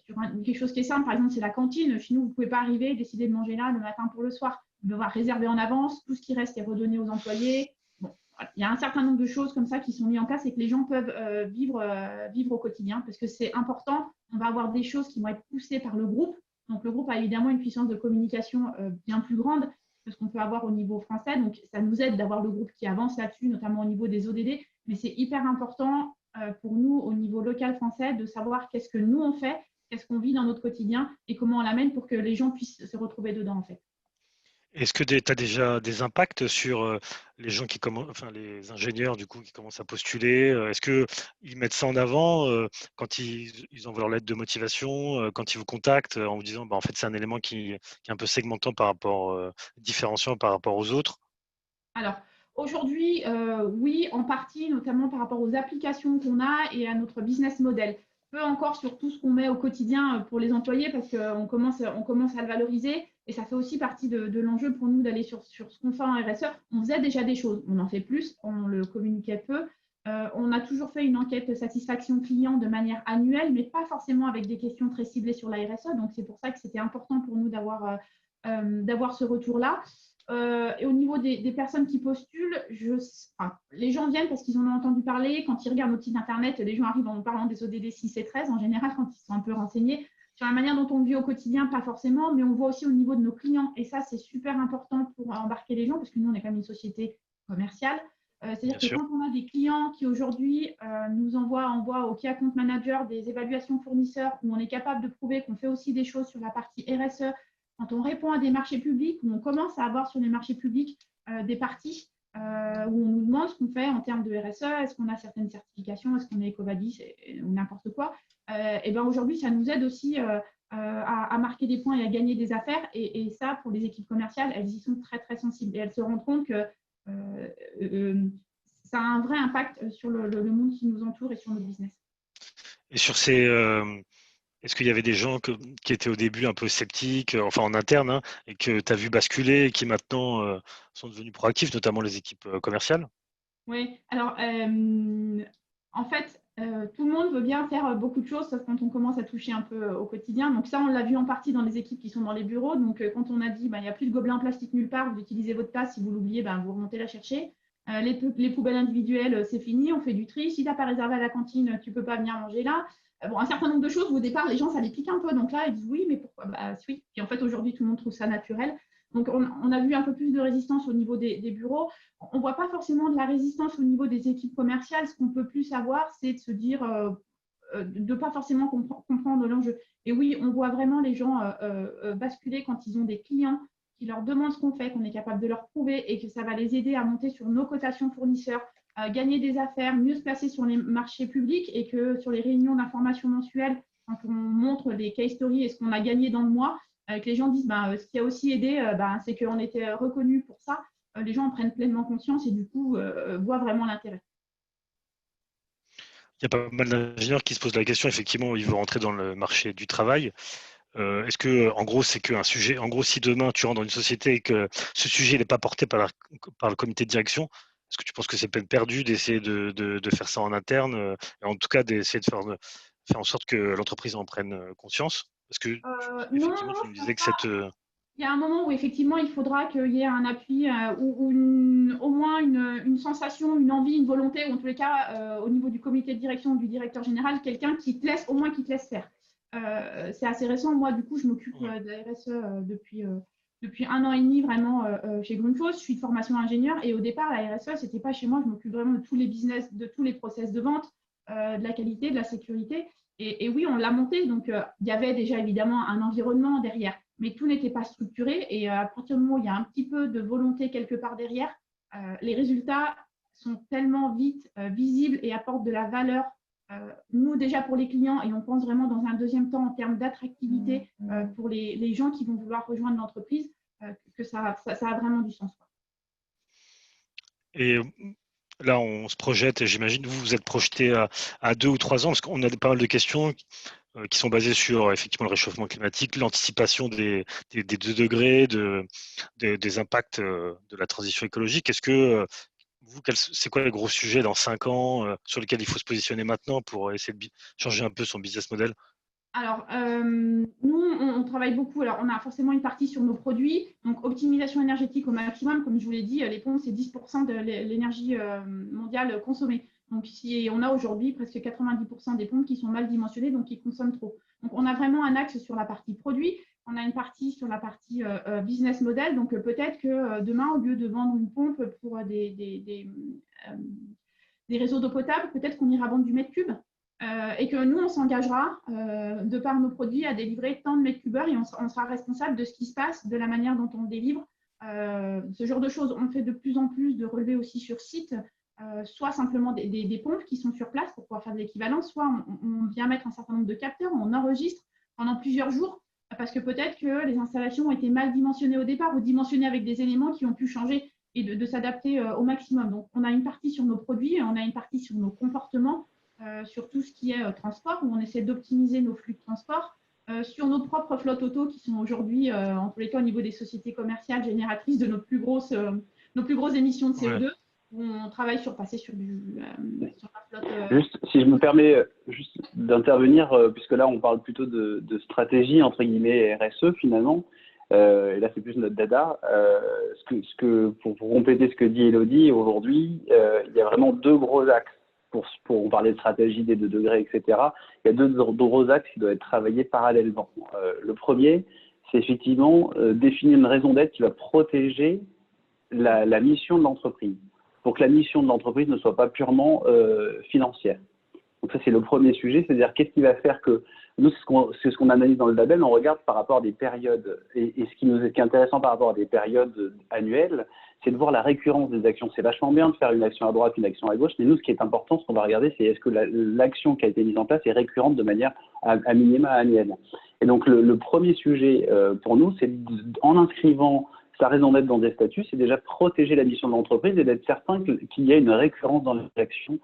sur quelque chose qui est simple. Par exemple, c'est la cantine. Chez nous, vous ne pouvez pas arriver et décider de manger là le matin pour le soir. Vous devez réserver en avance. Tout ce qui reste est redonné aux employés. Bon, voilà. Il y a un certain nombre de choses comme ça qui sont mises en place et que les gens peuvent vivre au quotidien parce que c'est important. On va avoir des choses qui vont être poussées par le groupe. Donc, le groupe a évidemment une puissance de communication bien plus grande que ce qu'on peut avoir au niveau français. Donc, ça nous aide d'avoir le groupe qui avance là-dessus, notamment au niveau des ODD. Mais c'est hyper important pour nous, au niveau local français, de savoir qu'est-ce que nous, on fait, qu'est-ce qu'on vit dans notre quotidien et comment on l'amène pour que les gens puissent se retrouver dedans, en fait. Est-ce que tu as déjà des impacts sur les gens les ingénieurs du coup qui commencent à postuler? Est-ce qu'ils mettent ça en avant quand ils envoient leur lettre de motivation, quand ils vous contactent en vous disant en fait c'est un élément qui est un peu segmentant différenciant par rapport aux autres? Alors, aujourd'hui, oui, en partie, notamment par rapport aux applications qu'on a et à notre business model. Peu encore sur tout ce qu'on met au quotidien pour les employés parce qu'on commence à le valoriser et ça fait aussi partie de l'enjeu pour nous d'aller sur ce qu'on fait en RSE. On faisait déjà des choses, on en fait plus, on le communiquait peu. On a toujours fait une enquête satisfaction client de manière annuelle, mais pas forcément avec des questions très ciblées sur la RSE. Donc, c'est pour ça que c'était important pour nous d'avoir d'avoir ce retour-là. Et au niveau des personnes qui postulent, les gens viennent parce qu'ils en ont entendu parler. Quand ils regardent notre site internet, les gens arrivent en parlant des ODD 6 et 13 en général quand ils sont un peu renseignés. Sur la manière dont on vit au quotidien, pas forcément, mais on voit aussi au niveau de nos clients. Et ça, c'est super important pour embarquer les gens parce que nous, on est quand même une société commerciale. C'est-à-dire que quand on a des clients qui aujourd'hui nous envoient au Key Account Manager des évaluations fournisseurs où on est capable de prouver qu'on fait aussi des choses sur la partie RSE, quand on répond à des marchés publics, où on commence à avoir sur les marchés publics des parties où on nous demande ce qu'on fait en termes de RSE, est-ce qu'on a certaines certifications, est-ce qu'on est EcoVadis ou n'importe quoi, et ben aujourd'hui, ça nous aide aussi à marquer des points et à gagner des affaires. Et ça, pour les équipes commerciales, elles y sont très, très sensibles. Et elles se rendent compte que ça a un vrai impact sur le monde qui nous entoure et sur notre business. Et sur ces, est-ce qu'il y avait des gens qui étaient au début un peu sceptiques, enfin en interne, hein, et que tu as vu basculer et qui maintenant sont devenus proactifs, notamment les équipes commerciales? Oui, alors en fait, tout le monde veut bien faire beaucoup de choses, sauf quand on commence à toucher un peu au quotidien. Donc ça, on l'a vu en partie dans les équipes qui sont dans les bureaux. Donc quand on a dit, il n'y a plus de gobelins en plastique nulle part, vous utilisez votre tasse, si vous l'oubliez, vous remontez la chercher. Les poubelles individuelles, c'est fini, on fait du tri. Si tu n'as pas réservé à la cantine, tu ne peux pas venir manger là. Un certain nombre de choses où au départ, les gens, ça les pique un peu. Donc là, ils disent oui, mais pourquoi? Oui. Puis en fait, aujourd'hui, tout le monde trouve ça naturel. Donc on a vu un peu plus de résistance au niveau des bureaux. On ne voit pas forcément de la résistance au niveau des équipes commerciales. Ce qu'on peut plus savoir, c'est de se dire, de ne pas forcément comprendre l'enjeu. Et oui, on voit vraiment les gens basculer quand ils ont des clients qui leur demandent ce qu'on fait, qu'on est capable de leur prouver et que ça va les aider à monter sur nos cotations fournisseurs, gagner des affaires, mieux se placer sur les marchés publics, et que sur les réunions d'information mensuelles, quand on montre les case stories et ce qu'on a gagné dans le mois, que les gens disent ce qui a aussi aidé, c'est qu'on était reconnus pour ça. Les gens en prennent pleinement conscience et du coup voient vraiment l'intérêt. Il y a pas mal d'ingénieurs qui se posent la question, effectivement, ils veulent rentrer dans le marché du travail. Est-ce que, en gros, c'est qu'un sujet, en gros, si demain tu rentres dans une société et que ce sujet n'est pas porté par le comité de direction, est-ce que tu penses que c'est peine perdue d'essayer de faire ça en interne, et en tout cas d'essayer de faire en sorte que l'entreprise en prenne conscience? Parce que, effectivement, tu me disais que cette. Il y a un moment où effectivement il faudra qu'il y ait un appui ou au moins une sensation, une envie, une volonté, ou en tous les cas au niveau du comité de direction ou du directeur général, quelqu'un qui te laisse, au moins qui te laisse faire. C'est assez récent. Moi, du coup, je m'occupe de la RSE depuis 1 an et demi vraiment chez Grundfos. Je suis de formation ingénieur et au départ, la RSE, c'était pas chez moi. Je m'occupe vraiment de tous les business, de tous les process de vente, de la qualité, de la sécurité. Et oui, on l'a monté. Donc, il y avait déjà évidemment un environnement derrière, mais tout n'était pas structuré. Et à partir du moment où il y a un petit peu de volonté quelque part derrière, les résultats sont tellement vite visibles et apportent de la valeur, nous déjà pour les clients, et on pense vraiment dans un deuxième temps en termes d'attractivité pour les gens qui vont vouloir rejoindre l'entreprise, que ça a vraiment du sens. Et là, on se projette, et j'imagine vous vous êtes projeté à 2 ou 3 ans, parce qu'on a pas mal de questions qui sont basées sur effectivement le réchauffement climatique, l'anticipation des 2 degrés, des impacts de la transition écologique. Est-ce que c'est quoi les gros sujets dans 5 ans sur lesquels il faut se positionner maintenant pour essayer de changer un peu son business model? Alors, nous, on travaille beaucoup. Alors, on a forcément une partie sur nos produits. Donc, optimisation énergétique au maximum. Comme je vous l'ai dit, les pompes, c'est 10% de l'énergie mondiale consommée. Donc, ici, on a aujourd'hui presque 90% des pompes qui sont mal dimensionnées, donc qui consomment trop. Donc, on a vraiment un axe sur la partie produit. On a une partie sur la partie business model. Donc, peut-être que demain, au lieu de vendre une pompe pour des réseaux d'eau potable, peut-être qu'on ira vendre du mètre cube. Et que nous, on s'engagera, de par nos produits, à délivrer tant de mètres cubeurs, et on sera responsable de ce qui se passe, de la manière dont on le délivre. Ce genre de choses, on fait de plus en plus de relevés aussi sur site, soit simplement des pompes qui sont sur place pour pouvoir faire de l'équivalence, soit on vient mettre un certain nombre de capteurs, on enregistre pendant plusieurs jours, parce que peut-être que les installations ont été mal dimensionnées au départ, ou dimensionnées avec des éléments qui ont pu changer, et de s'adapter au maximum. Donc, on a une partie sur nos produits, et on a une partie sur nos comportements, sur tout ce qui est transport, où on essaie d'optimiser nos flux de transport, sur nos propres flottes auto qui sont aujourd'hui, en tous les cas au niveau des sociétés commerciales, génératrices de nos plus grosses émissions de CO2, ouais. Où on travaille sur passer sur la flotte. Juste, si je me permets d'intervenir, puisque là on parle plutôt de stratégie entre guillemets RSE finalement. et là c'est plus notre dada, pour compléter ce que dit Elodie, aujourd'hui, il y a vraiment deux gros axes. On parlait de stratégie des 2 degrés, etc. Il y a deux gros axes qui doivent être travaillés parallèlement. Le premier, c'est effectivement définir une raison d'être qui va protéger la mission de l'entreprise, pour que la mission de l'entreprise ne soit pas purement financière. Donc ça, c'est le premier sujet, c'est-à-dire qu'est-ce qui va faire que nous, c'est ce qu'on analyse dans le label, on regarde par rapport à des périodes, et ce qui est intéressant par rapport à des périodes annuelles, c'est de voir la récurrence des actions. C'est vachement bien de faire une action à droite, une action à gauche, mais nous, ce qui est important, ce qu'on va regarder, c'est est-ce que l'action qui a été mise en place est récurrente de manière à minima annuelle. Et donc, le premier sujet pour nous, c'est en inscrivant sa raison d'être dans des statuts, c'est déjà protéger la mission de l'entreprise et d'être certain qu'il y a une récurrence dans les actions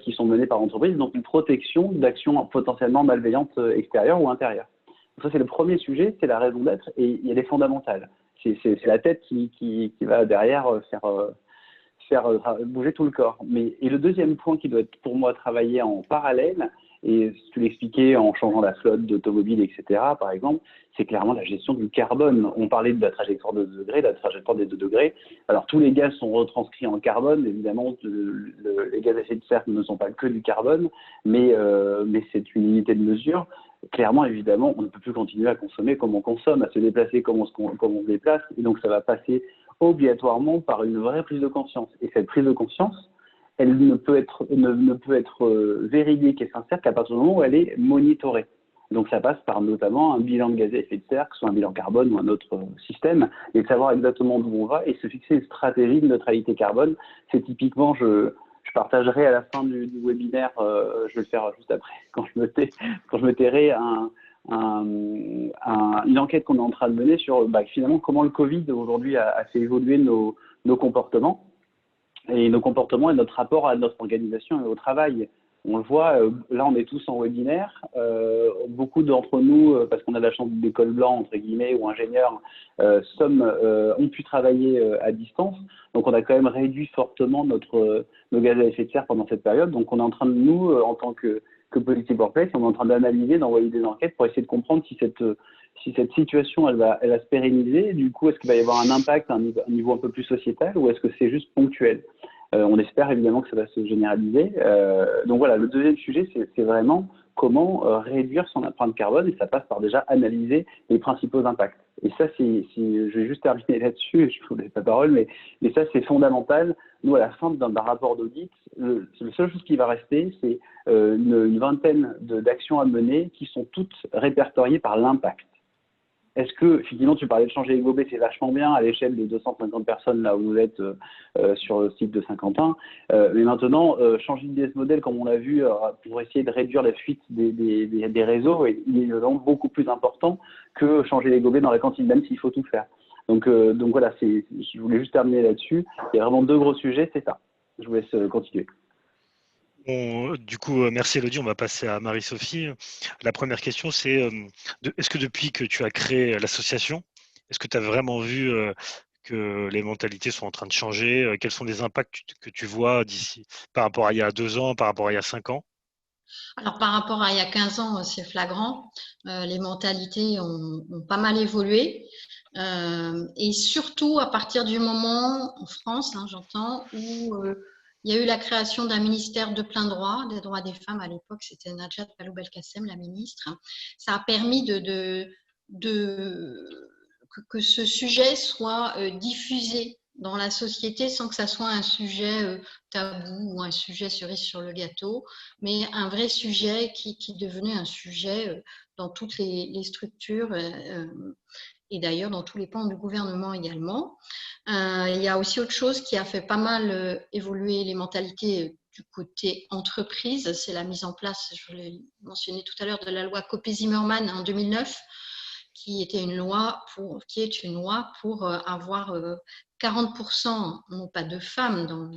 qui sont menées par l'entreprise, donc une protection d'actions potentiellement malveillantes extérieures ou intérieures. Donc ça, c'est le premier sujet, c'est la raison d'être et elle est fondamentale. C'est la tête qui va derrière faire bouger tout le corps. Et le deuxième point qui doit être pour moi travaillé en parallèle, et tu l'expliquais en changeant la flotte d'automobiles, etc., par exemple, c'est clairement la gestion du carbone. On parlait de la trajectoire de 2 degrés, la trajectoire des 2 degrés. Alors, tous les gaz sont retranscrits en carbone. Évidemment, les gaz à effet de serre ne sont pas que du carbone, mais c'est une unité de mesure. Clairement, évidemment, on ne peut plus continuer à consommer comme on consomme, à se déplacer comme on se déplace. Et donc, ça va passer obligatoirement par une vraie prise de conscience. Et cette prise de conscience, elle ne peut être véridique et sincère qu'à partir du moment où elle est monitorée. Donc ça passe par notamment un bilan de gaz à effet de serre, que ce soit un bilan carbone ou un autre système, et de savoir exactement d'où on va et se fixer une stratégie de neutralité carbone. C'est typiquement, je partagerai à la fin du webinaire, je vais le faire juste après, quand je me tairai, une enquête qu'on est en train de mener sur finalement comment le Covid aujourd'hui a fait évoluer nos comportements. Et nos comportements et notre rapport à notre organisation et au travail. On le voit, là on est tous en webinaire. Beaucoup d'entre nous, parce qu'on a la chance d'école blanc, entre guillemets, ou ingénieurs, ont pu travailler à distance. Donc on a quand même réduit fortement nos gaz à effet de serre pendant cette période. Donc on est en train de, nous, en tant que Policy Workplace, on est en train d'analyser, d'envoyer des enquêtes pour essayer de comprendre si cette situation elle va se pérenniser. Du coup, est-ce qu'il va y avoir un impact à un niveau un peu plus sociétal ou est-ce que c'est juste ponctuel? On espère évidemment que ça va se généraliser. Donc voilà, le deuxième sujet, c'est vraiment comment réduire son empreinte carbone et ça passe par déjà analyser les principaux impacts. Et ça, je vais juste terminer là-dessus, je vous laisse la parole, mais ça, c'est fondamental. Nous, à la fin d'un rapport d'audit, la seule chose qui va rester, c'est une vingtaine d'actions à mener qui sont toutes répertoriées par l'impact. Est-ce que, effectivement, tu parlais de changer les gobelets, c'est vachement bien à l'échelle de 250 personnes là où vous êtes sur le site de Saint-Quentin. Mais maintenant, changer le business model, comme on l'a vu, pour essayer de réduire la fuite des réseaux, il est vraiment beaucoup plus important que changer les gobelets dans la cantine, même s'il faut tout faire. Donc voilà, je voulais juste terminer là-dessus. Il y a vraiment deux gros sujets, c'est ça. Je vous laisse continuer. Bon, du coup, merci Elodie, on va passer à Marie-Sophie. La première question, c'est est-ce que depuis que tu as créé l'association, est-ce que tu as vraiment vu que les mentalités sont en train de changer? Quels sont les impacts que tu vois d'ici par rapport à il y a 2 ans, par rapport à il y a 5 ans? Alors, par rapport à il y a 15 ans, c'est flagrant. Les mentalités ont pas mal évolué. Et surtout à partir du moment, en France, j'entends, où il y a eu la création d'un ministère de plein droit, des droits des femmes à l'époque, c'était Najat Vallaud-Belkacem, la ministre. Ça a permis que ce sujet soit diffusé dans la société sans que ça soit un sujet tabou ou un sujet cerise sur le gâteau, mais un vrai sujet qui devenait un sujet dans toutes les structures et d'ailleurs dans tous les pans du gouvernement également. Il y a aussi autre chose qui a fait pas mal évoluer les mentalités du côté entreprise, c'est la mise en place, je l'ai mentionné tout à l'heure, de la loi Copé-Zimmermann en 2009, qui est une loi pour avoir 40%, non pas de femmes dans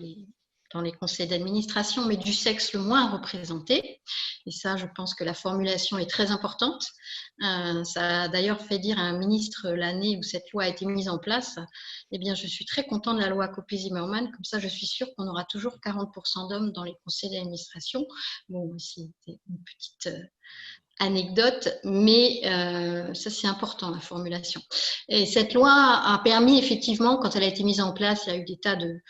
les conseils d'administration, mais du sexe le moins représenté. Et ça, je pense que la formulation est très importante. Ça a d'ailleurs fait dire à un ministre l'année où cette loi a été mise en place, eh bien, je suis très content de la loi Copé-Zimmermann, comme ça, je suis sûre qu'on aura toujours 40% d'hommes dans les conseils d'administration. Bon, c'était une petite anecdote, mais ça c'est important, la formulation. Et cette loi a permis effectivement, quand elle a été mise en place, il y a eu des tas de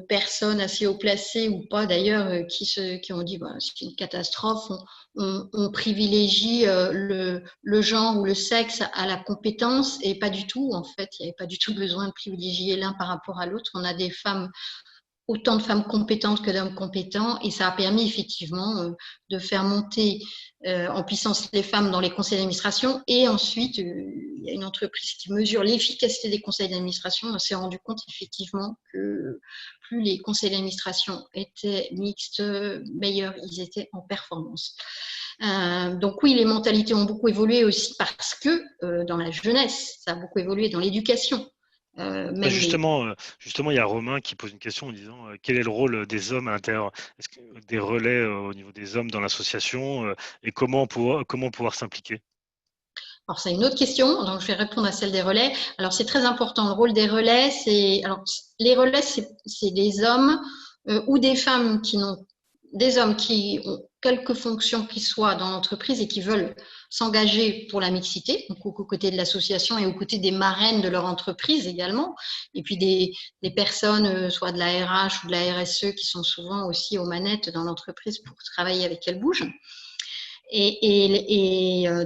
personnes assez haut placées ou pas d'ailleurs qui ont dit bah, c'est une catastrophe, on privilégie le genre ou le sexe à la compétence, et pas du tout en fait, il n'y avait pas du tout besoin de privilégier l'un par rapport à l'autre. On a autant de femmes compétentes que d'hommes compétents, et ça a permis effectivement de faire monter en puissance les femmes dans les conseils d'administration. Et ensuite, il y a une entreprise qui mesure l'efficacité des conseils d'administration. On s'est rendu compte effectivement que plus les conseils d'administration étaient mixtes, meilleurs ils étaient en performance. Donc oui, les mentalités ont beaucoup évolué aussi parce que dans la jeunesse, ça a beaucoup évolué dans l'éducation. Justement, il y a Romain qui pose une question en disant quel est le rôle des hommes à l'intérieur, est-ce que des relais au niveau des hommes dans l'association, et comment pouvoir s'impliquer? Alors, c'est une autre question, donc je vais répondre à celle des relais. Alors, c'est très important. Le rôle des relais, les relais, c'est des hommes ou des femmes des hommes qui ont quelque fonction qui soit dans l'entreprise et qui veulent s'engager pour la mixité, donc aux côtés de l'association et aux côtés des marraines de leur entreprise également, et puis des personnes, soit de la RH ou de la RSE, qui sont souvent aussi aux manettes dans l'entreprise pour travailler avec Elle Bouge.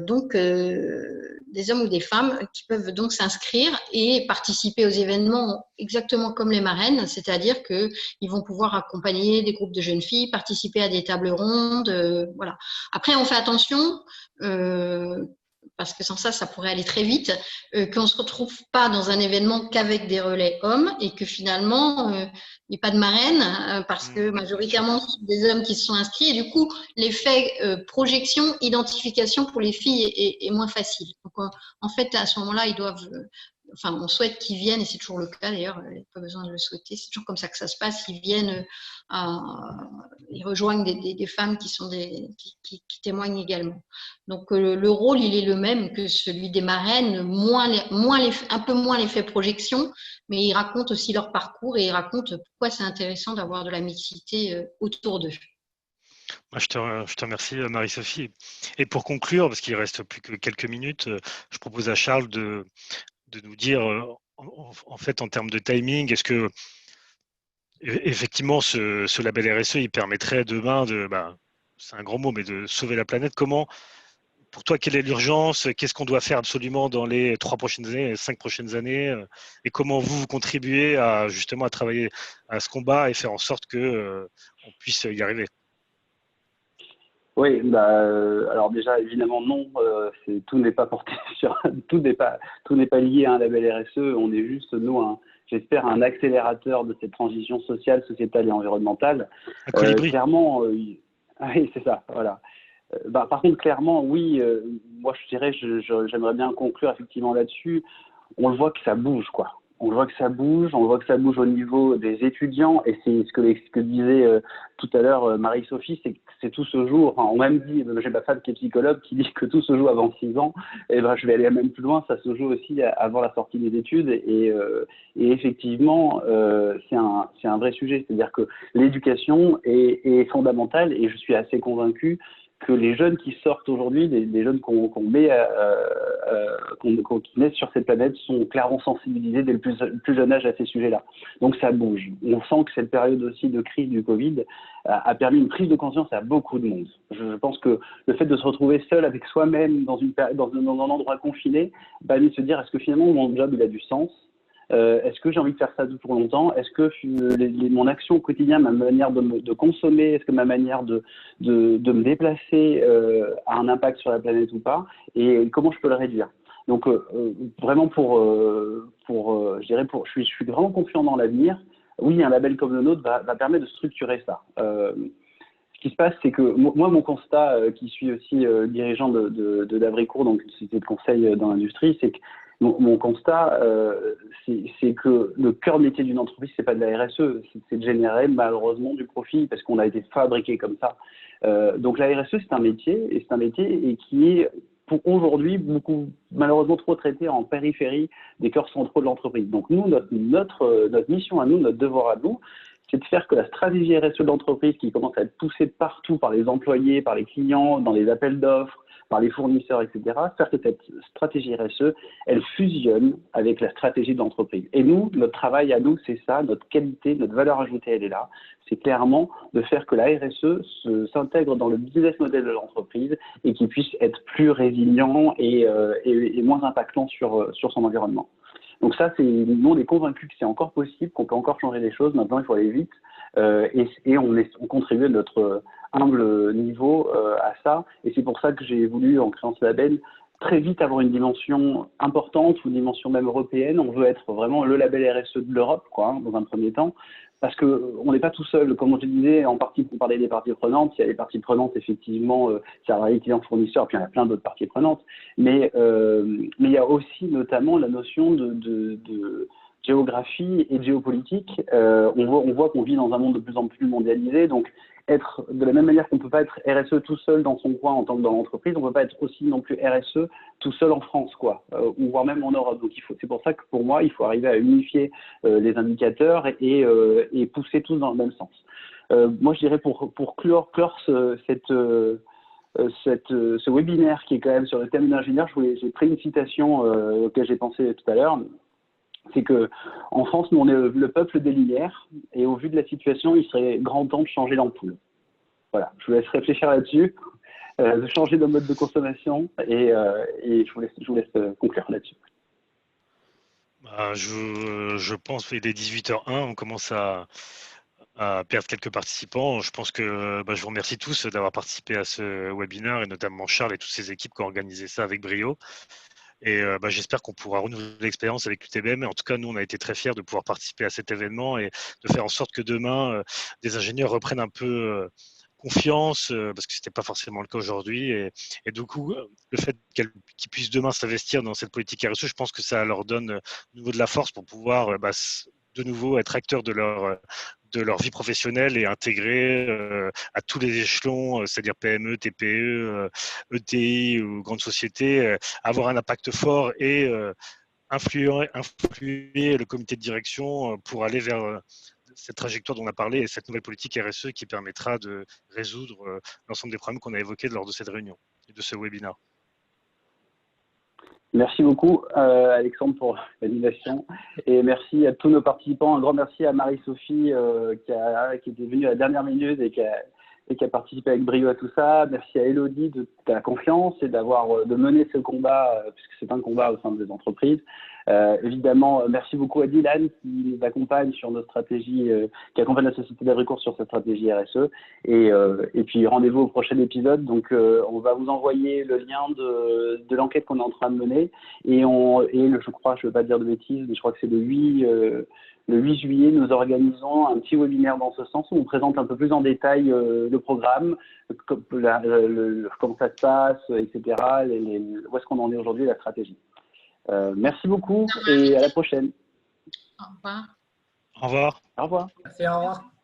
Donc des hommes ou des femmes qui peuvent donc s'inscrire et participer aux événements exactement comme les marraines, c'est-à-dire qu'ils vont pouvoir accompagner des groupes de jeunes filles, participer à des tables rondes, voilà. Après, on fait attention, parce que sans ça, ça pourrait aller très vite, qu'on ne se retrouve pas dans un événement qu'avec des relais hommes et que finalement, il n'y ait pas de marraine, parce que majoritairement, ce sont des hommes qui se sont inscrits, et du coup, l'effet projection, identification pour les filles est moins facile. Donc, en fait, à ce moment-là, on souhaite qu'ils viennent, et c'est toujours le cas d'ailleurs, il n'y a pas besoin de le souhaiter, c'est toujours comme ça que ça se passe, ils viennent, ils rejoignent des femmes qui témoignent également. Donc le rôle, il est le même que celui des marraines, un peu moins l'effet projection, mais ils racontent aussi leur parcours et ils racontent pourquoi c'est intéressant d'avoir de la mixité autour d'eux. Je te remercie, Marie-Sophie. Et pour conclure, parce qu'il ne reste plus que quelques minutes, je propose à Charles de nous dire, en fait, en termes de timing, est-ce que effectivement ce label RSE, il permettrait demain c'est un grand mot, mais de sauver la planète? Pour toi, quelle est l'urgence? Qu'est-ce qu'on doit faire absolument dans les 3 prochaines années, les 5 prochaines années? Et comment vous contribuez justement à travailler à ce combat et faire en sorte que on puisse y arriver? Oui, alors déjà évidemment non, tout n'est pas porté sur tout n'est pas lié à un label RSE. On est juste nous j'espère un accélérateur de cette transition sociale, sociétale et environnementale. Un colibri. Clairement, oui, c'est ça, voilà. Par contre, clairement, oui, moi je dirais, j'aimerais bien conclure effectivement là-dessus. On le voit que ça bouge, quoi. On voit que ça bouge au niveau des étudiants, et c'est ce que disait tout à l'heure Marie-Sophie, c'est que tout se joue, enfin, on m'a même dit, j'ai ma femme qui est psychologue qui dit que tout se joue avant 6 ans, et je vais aller même plus loin, ça se joue aussi avant la sortie des études, et effectivement, c'est un vrai sujet, c'est-à-dire que l'éducation est fondamentale, et je suis assez convaincu que les jeunes qui sortent aujourd'hui, des jeunes qu'on met, qui naissent sur cette planète, sont clairement sensibilisés dès le plus jeune âge à ces sujets-là. Donc ça bouge. On sent que cette période aussi de crise du Covid a permis une prise de conscience à beaucoup de monde. Je pense que le fait de se retrouver seul avec soi-même dans un endroit confiné, a permis de se dire, est-ce que finalement mon job il a du sens? Est-ce que j'ai envie de faire ça pour longtemps? Est-ce que mon action au quotidien, ma manière de consommer, est-ce que ma manière de me déplacer a un impact sur la planète ou pas? Et comment je peux le réduire? Donc vraiment je suis vraiment confiant dans l'avenir. Oui, un label comme le nôtre va permettre de structurer ça. Ce qui se passe, c'est que moi, mon constat, qui suis aussi dirigeant de d'Avricourt, donc une société de conseil dans l'industrie, c'est que mon constat, c'est que le cœur de métier d'une entreprise, c'est pas de la RSE, c'est de générer malheureusement du profit parce qu'on a été fabriqué comme ça. Donc la RSE, c'est un métier, qui est pour aujourd'hui beaucoup malheureusement trop traité en périphérie des cœurs centraux de l'entreprise. Donc nous, notre mission à nous, notre devoir à nous, c'est de faire que la stratégie RSE de l'entreprise, qui commence à être poussée partout par les employés, par les clients, dans les appels d'offres, par les fournisseurs, etc., faire que cette stratégie RSE, elle fusionne avec la stratégie de l'entreprise. Et nous, notre travail à nous, c'est ça, notre qualité, notre valeur ajoutée, elle est là. C'est clairement de faire que la RSE s'intègre dans le business model de l'entreprise et qu'il puisse être plus résilient et moins impactant sur son environnement. Donc ça, nous, on est convaincus que c'est encore possible, qu'on peut encore changer les choses. Maintenant, il faut aller vite et on contribue à notre humble niveau à ça. Et c'est pour ça que j'ai voulu, en créant ce label, très vite avoir une dimension importante ou une dimension même européenne. On veut être vraiment le label RSE de l'Europe, dans un premier temps. Parce qu'on n'est pas tout seul, comme je disais, en partie pour parler des parties prenantes. Il y a les parties prenantes, effectivement, salariés, clients, fournisseurs, puis il y en a plein d'autres parties prenantes. Mais il y a aussi notamment la notion de géographie et de géopolitique. On voit qu'on vit dans un monde de plus en plus mondialisé, donc être de la même manière qu'on ne peut pas être RSE tout seul dans son coin en tant que dans l'entreprise, on ne peut pas être aussi non plus RSE tout seul en France, ou voire même en Europe. Donc c'est pour ça que pour moi, il faut arriver à unifier les indicateurs et pousser tous dans le même sens. Moi, je dirais pour clore ce webinaire qui est quand même sur le thème de l'ingénieur, j'ai pris une citation auquel j'ai pensé tout à l'heure. C'est qu'en France, nous, on est le peuple des lumières, et au vu de la situation, il serait grand temps de changer l'ampoule. Voilà, je vous laisse réfléchir là-dessus, de changer de mode de consommation, et je vous laisse conclure là-dessus. Je pense qu'il est 18h01, on commence à perdre quelques participants. Je pense que je vous remercie tous d'avoir participé à ce webinaire, et notamment Charles et toutes ses équipes qui ont organisé ça avec brio. Et j'espère qu'on pourra renouveler l'expérience avec l'UTBM. En tout cas, nous, on a été très fiers de pouvoir participer à cet événement et de faire en sorte que demain, des ingénieurs reprennent un peu confiance, parce que ce n'était pas forcément le cas aujourd'hui. Et du coup, le fait qu'ils puissent demain s'investir dans cette politique RSE, je pense que ça leur donne de nouveau de la force pour pouvoir de nouveau être acteurs de leur vie professionnelle et intégrer à tous les échelons, c'est-à-dire PME, TPE, ETI ou grandes sociétés, avoir un impact fort et influer le comité de direction pour aller vers cette trajectoire dont on a parlé et cette nouvelle politique RSE qui permettra de résoudre l'ensemble des problèmes qu'on a évoqués lors de cette réunion et de ce webinaire. Merci beaucoup, Alexandre, pour l'animation. Et merci à tous nos participants. Un grand merci à Marie-Sophie qui était venue à la dernière minute et qui a participé avec brio à tout ça. Merci à Elodie de ta confiance et de mener ce combat, puisque c'est un combat au sein des entreprises. Évidemment, merci beaucoup à Dylan qui nous accompagne sur notre stratégie, qui accompagne la Société d'Avricourt sur cette stratégie RSE. Et puis rendez-vous au prochain épisode. Donc, on va vous envoyer le lien de l'enquête qu'on est en train de mener. Je crois, je ne veux pas dire de bêtises, mais je crois que c'est le 8 juillet, nous organisons un petit webinaire dans ce sens où on présente un peu plus en détail le programme, comment ça se passe, etc. Où est-ce qu'on en est aujourd'hui, la stratégie. Merci beaucoup et à la prochaine. Au revoir. Au revoir. Au revoir. Merci, au revoir.